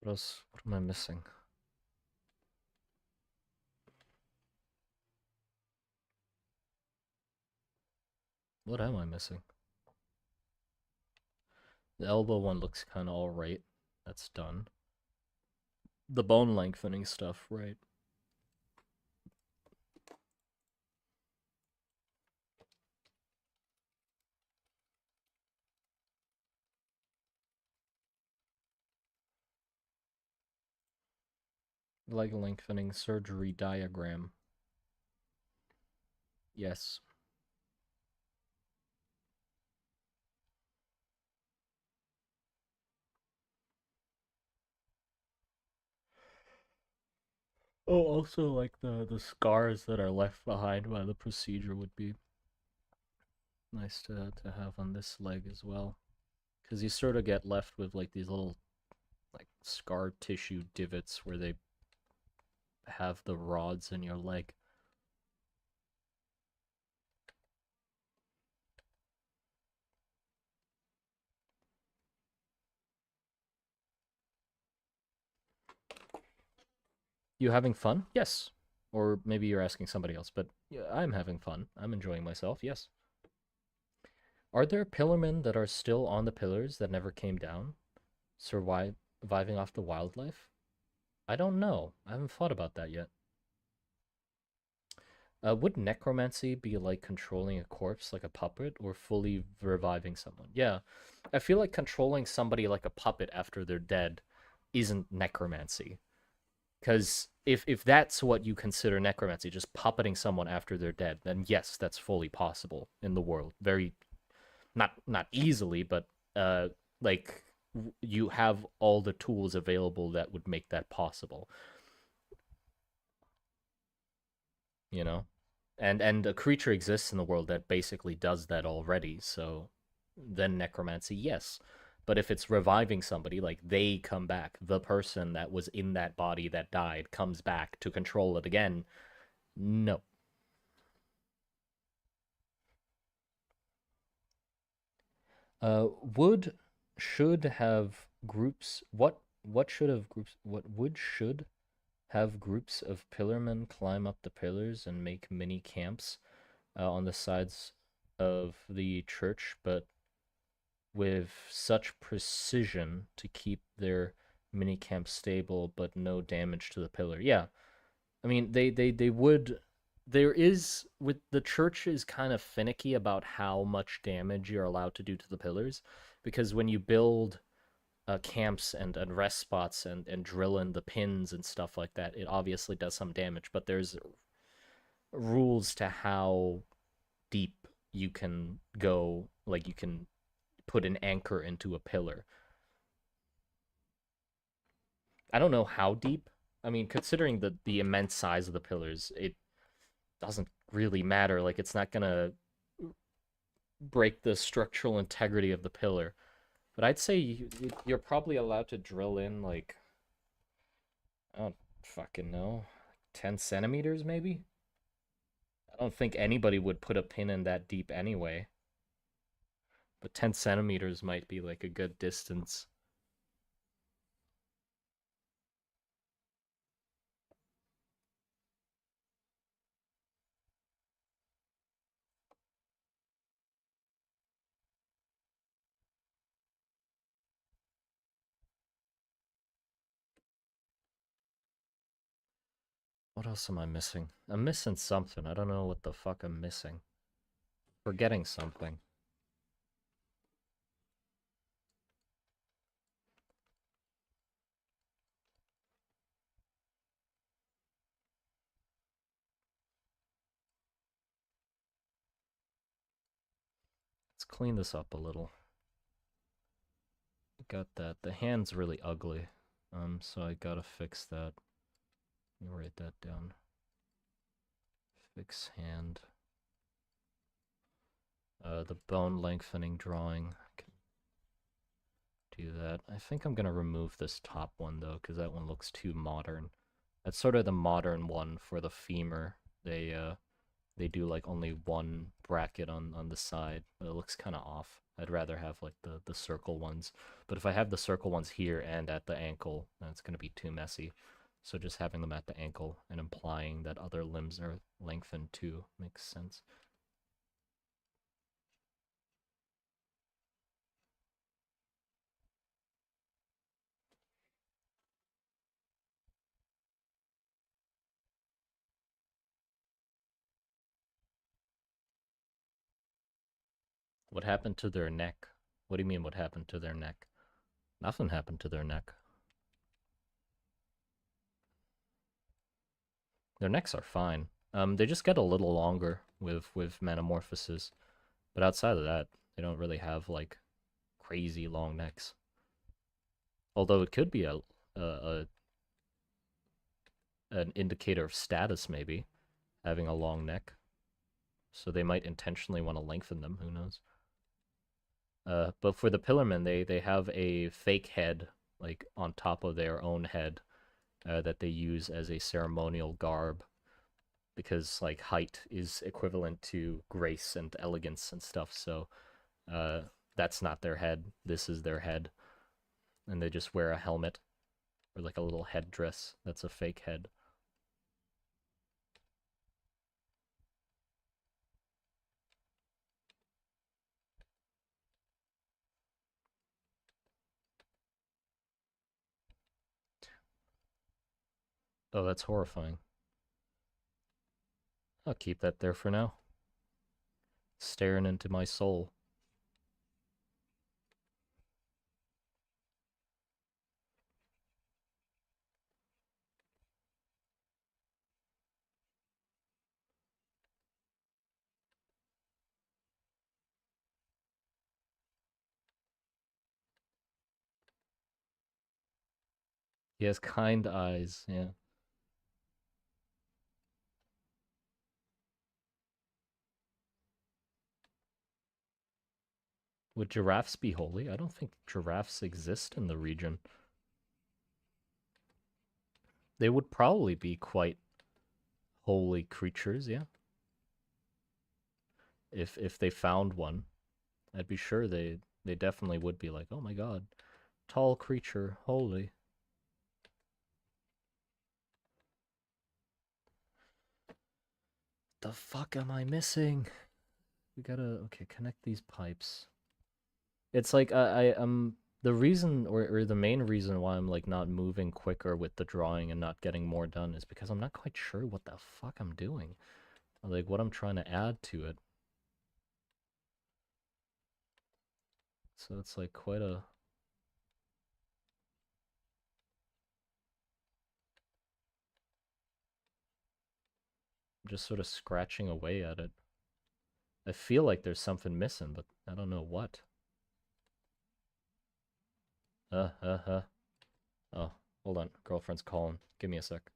What else? What am I missing? What am I missing? The elbow one looks kind of alright. That's done. The bone lengthening stuff, right? Leg lengthening surgery diagram. Yes. Oh, also like the scars that are left behind by the procedure would be nice to have on this leg as well, because you sort of get left with like these little like scar tissue divots where they have the rods in your leg. You having fun? Yes. Or maybe you're asking somebody else, but yeah, I'm having fun. I'm enjoying myself. Yes. Are there pillarmen that are still on the pillars that never came down, surviving off the wildlife? I don't know. I haven't thought about that yet. Would necromancy be like controlling a corpse like a puppet or fully reviving someone? Yeah. I feel like controlling somebody like a puppet after they're dead isn't necromancy. Because if that's what you consider necromancy, just puppeting someone after they're dead, then yes, that's fully possible in the world. Very not easily, but like you have all the tools available that would make that possible. You know? And a creature exists in the world that basically does that already, so then necromancy, yes. But if it's reviving somebody, like they come back, the person that was in that body that died comes back to control it again, no. Would should have groups what should have groups what would should have groups of pillarmen climb up the pillars and make mini camps on the sides of the church, but with such precision to keep their mini camp stable but no damage to the pillar. Yeah. I mean, they would. There is with the church is kind of finicky about how much damage you're allowed to do to the pillars, because when you build camps and rest spots and drill in the pins and stuff like that, it obviously does some damage. But there's rules to how deep you can go. Like you can put an anchor into a pillar. I don't know how deep. I mean, considering the immense size of the pillars, it doesn't really matter. Like it's not gonna break the structural integrity of the pillar. But I'd say you're probably allowed to drill in like I don't fucking know, 10 centimeters maybe. I don't think anybody would put a pin in that deep anyway. But 10 centimeters might be like a good distance. What else am I missing? I'm missing something. I don't know what the fuck I'm missing. Forgetting something. Let's clean this up a little. Got that. The hand's really ugly. So I gotta fix that. Let me write that down. Fix hand. The bone lengthening drawing. I can do that. I think I'm gonna remove this top one though, because that one looks too modern. That's sort of the modern one for the femur. They do like only one bracket on the side, but it looks kind of off. I'd rather have like the circle ones. But if I have the circle ones here and at the ankle, then it's gonna be too messy. So just having them at the ankle and implying that other limbs are lengthened too makes sense. What happened to their neck? What do you mean what happened to their neck? Nothing happened to their neck. Their necks are fine. They just get a little longer with metamorphosis. But outside of that, they don't really have like crazy long necks. Although it could be a an indicator of status maybe, having a long neck. So they might intentionally want to lengthen them, who knows. But for the pillarmen, they have a fake head like on top of their own head that they use as a ceremonial garb because like height is equivalent to grace and elegance and stuff. So uh, that's not their head. This is their head, and they just wear a helmet or like a little headdress that's a fake head. Oh, that's horrifying. I'll keep that there for now. Staring into my soul. He has kind eyes, yeah. Would giraffes be holy? I don't think giraffes exist in the region. They would probably be quite holy creatures, yeah. If they found one, I'd be sure they definitely would be like, "Oh my god, tall creature, holy." The fuck am I missing? We gotta okay, connect these pipes. It's like I'm The reason, or the main reason why I'm like not moving quicker with the drawing and not getting more done is because I'm not quite sure what the fuck I'm doing. Like what I'm trying to add to it. So it's like quite a just sort of scratching away at it. I feel like there's something missing, but I don't know what. Uh, uh, uh. Oh, hold on. Girlfriend's calling. Give me a sec.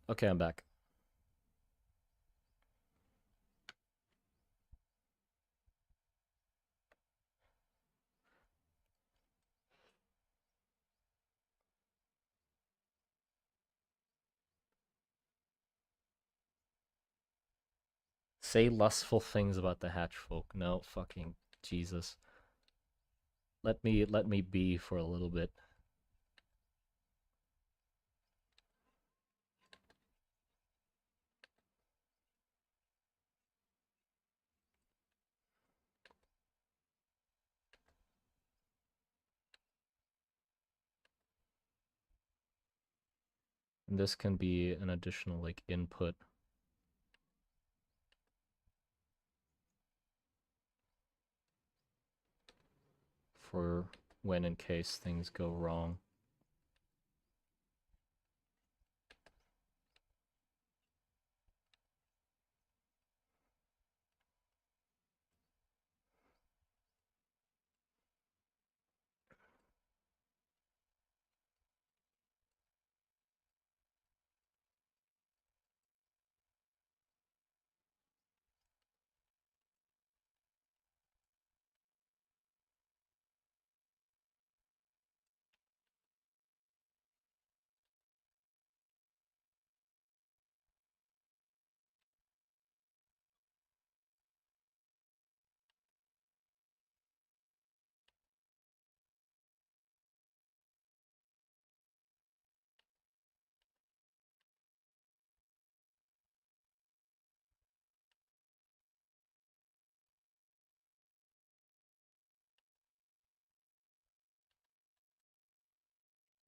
Okay, I'm back. Say lustful things about the hatch folk. No, fucking Jesus. Let me be for a little bit. And this can be an additional like input for when in case things go wrong.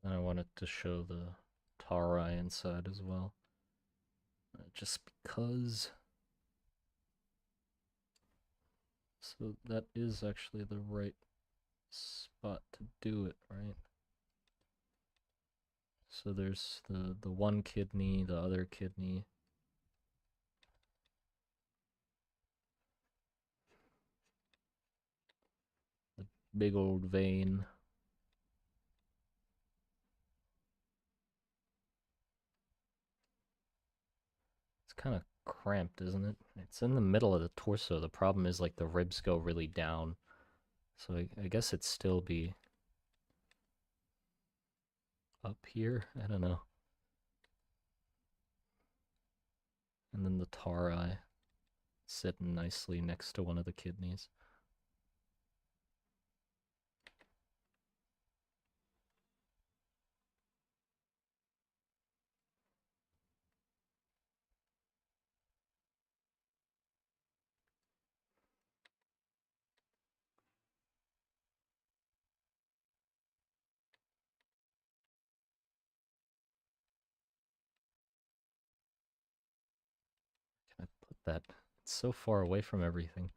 And I wanted to show the Tara inside as well. Just because. So that is actually the right spot to do it, right? So there's the one kidney, the other kidney. The big old vein. It's kind of cramped, isn't it? It's in the middle of the torso. The problem is like the ribs go really down. So I guess it'd still be up here. I don't know. And then the tari sitting nicely next to one of the kidneys. that. It's so far away from everything.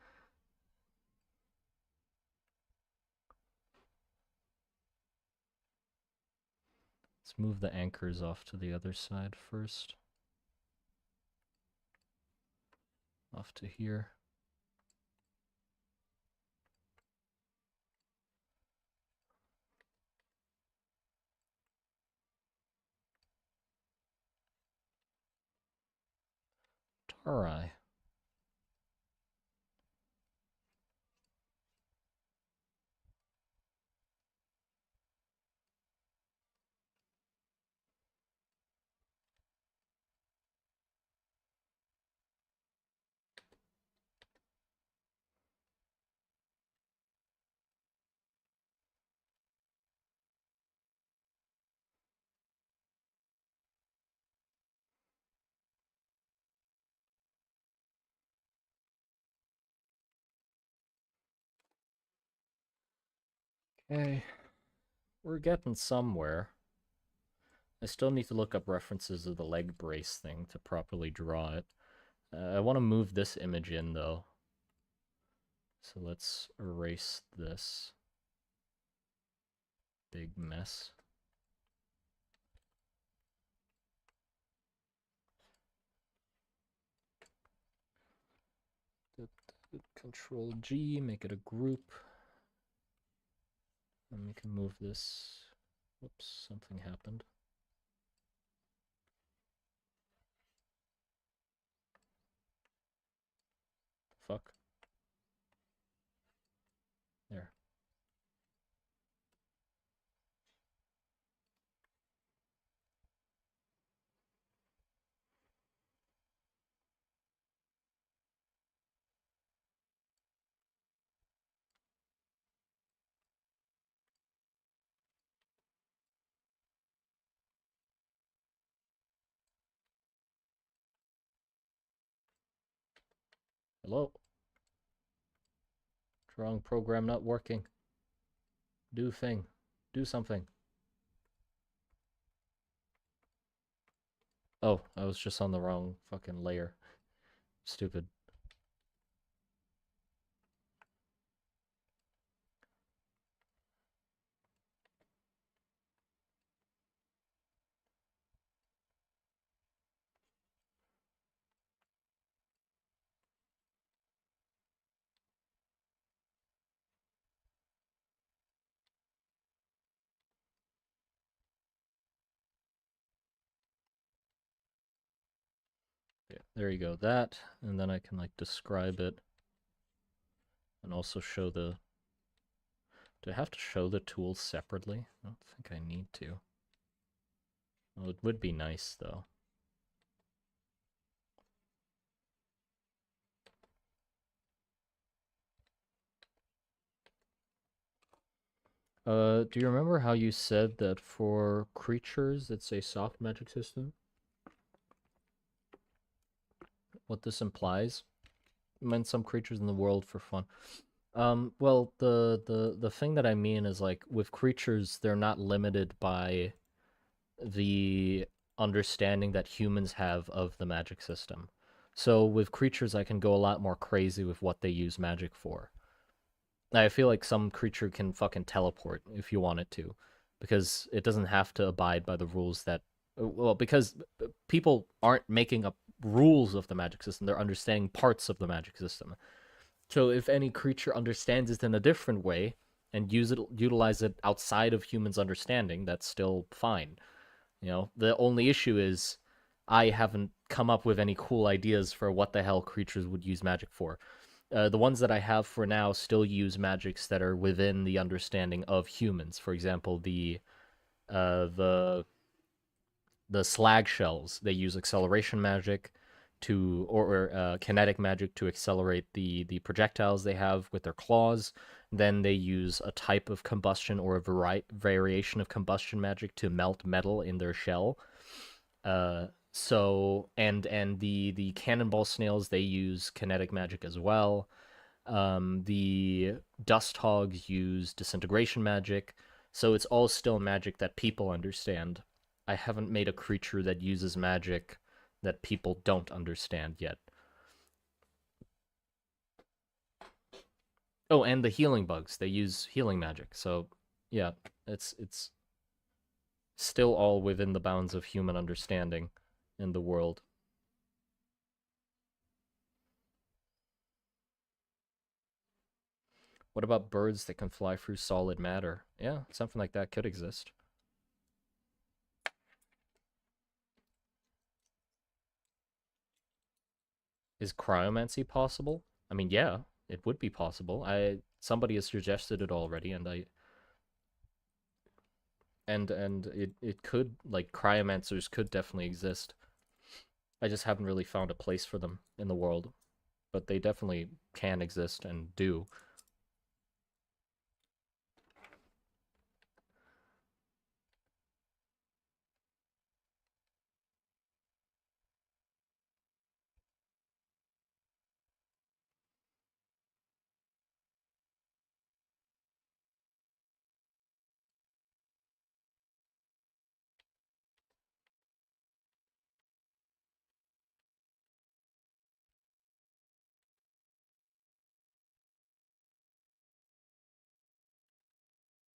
Let's move the anchors off to the other side first. Off to here. Tarai. Okay. We're getting somewhere. I still need to look up references of the leg brace thing to properly draw it. I want to move this image in, though. So let's erase this big mess. Control G, make it a group. And we can move this. Whoops, something happened. Fuck. There. Hello? Drawing program not working. Do thing. Do something. Oh, I was just on the wrong fucking layer. Stupid. Yeah, there you go. That, and then I can like describe it and also show the... Do I have to show the tools separately? I don't think I need to. Well, it would be nice though. Do you remember how you said that for creatures it's a soft magic system? What this implies? It meant some creatures in the world for fun. Well, the thing that I mean is like with creatures, they're not limited by the understanding that humans have of the magic system. So with creatures, I can go a lot more crazy with what they use magic for. I feel like some creature can fucking teleport if you want it to, because it doesn't have to abide by the rules that. Well, because people aren't making up rules of the magic system; they're understanding parts of the magic system. So if any creature understands it in a different way and utilize it outside of humans' understanding, that's still fine. You know, the only issue is I haven't come up with any cool ideas for what the hell creatures would use magic for. The ones that I have for now still use magics that are within the understanding of humans. For example, uh, the the slag shells, they use acceleration magic to or kinetic magic to accelerate the projectiles they have with their claws. Then they use a type of combustion or a variation of combustion magic to melt metal in their shell. So and the cannonball snails, they use kinetic magic as well. The dust hogs use disintegration magic. So it's all still magic that people understand. I haven't made a creature that uses magic that people don't understand yet. Oh, and the healing bugs. They use healing magic. So, yeah, it's still all within the bounds of human understanding in the world. What about birds that can fly through solid matter? Yeah, something like that could exist. Is cryomancy possible? I mean, yeah, it would be possible. I somebody has suggested it already, and it could, like, cryomancers could definitely exist. I just haven't really found a place for them in the world, but they definitely can exist and do.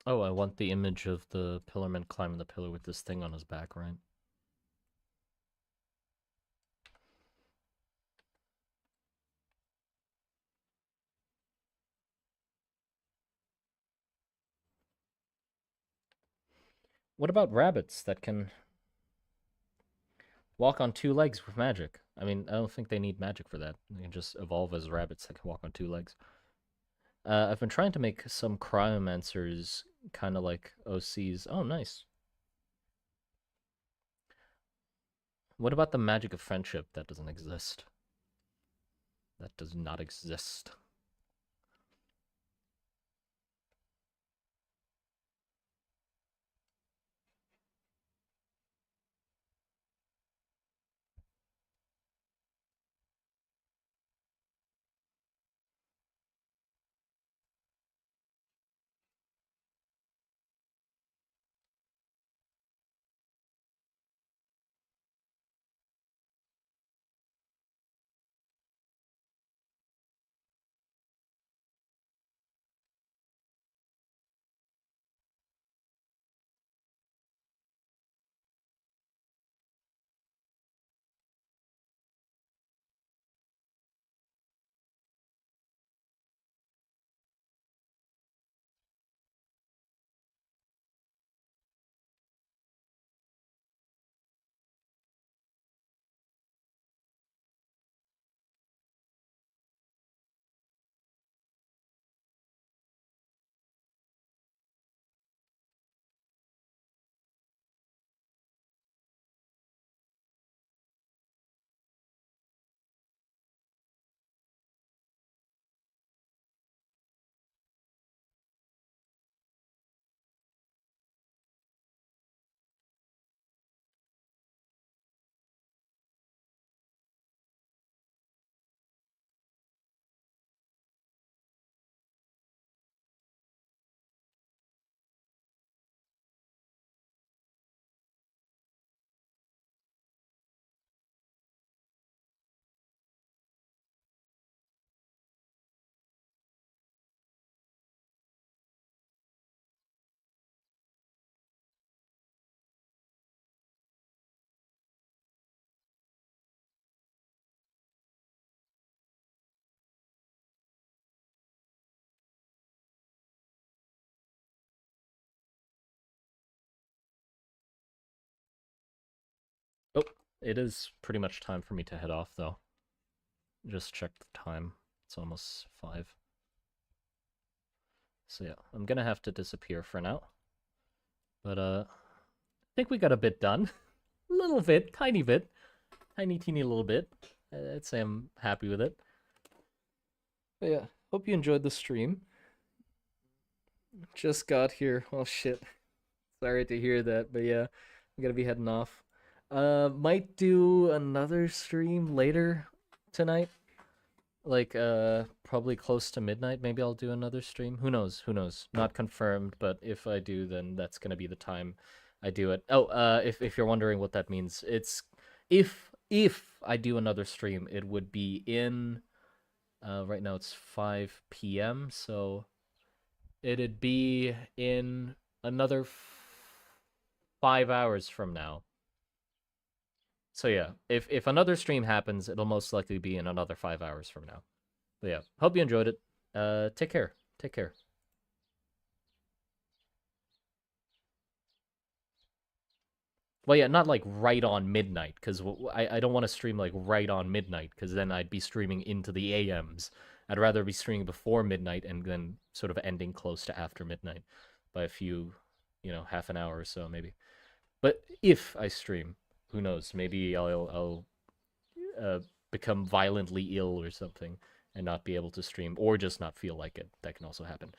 Oh, I want the image of the pillarman climbing the pillar with this thing on his back, right? What about rabbits that can walk on two legs with magic? I mean, I don't think they need magic for that. They can just evolve as rabbits that can walk on two legs. I've been trying to make some cryomancers kind of like OCs. Oh, nice. What about the magic of friendship? That doesn't exist. That does not exist. Oh, it is pretty much time for me to head off, though. Just check the time. It's almost 5. So yeah, I'm gonna have to disappear for now. But I think we got a bit done. A little bit, tiny bit. Tiny teeny little bit. I'd say I'm happy with it. But yeah, hope you enjoyed the stream. Just got here. Oh shit. Sorry to hear that, but yeah, I'm gonna be heading off. Might do another stream later tonight. Like probably close to midnight. Maybe I'll do another stream. Who knows? Who knows? Not confirmed, but if I do, then that's gonna be the time I do it. Oh, if you're wondering what that means, it's if I do another stream, it would be in Right now it's 5 p.m., so it'd be in another 5 hours from now. So yeah, if another stream happens, it'll most likely be in another 5 hours from now. But yeah, hope you enjoyed it. Take care. Take care. Well, yeah, not like right on midnight, because I don't want to stream like right on midnight, because then I'd be streaming into the AMs. I'd rather be streaming before midnight and then sort of ending close to after midnight by a few, half an hour or so maybe. But if I stream, who knows? Maybe I'll become violently ill or something and not be able to stream, or just not feel like it. That can also happen.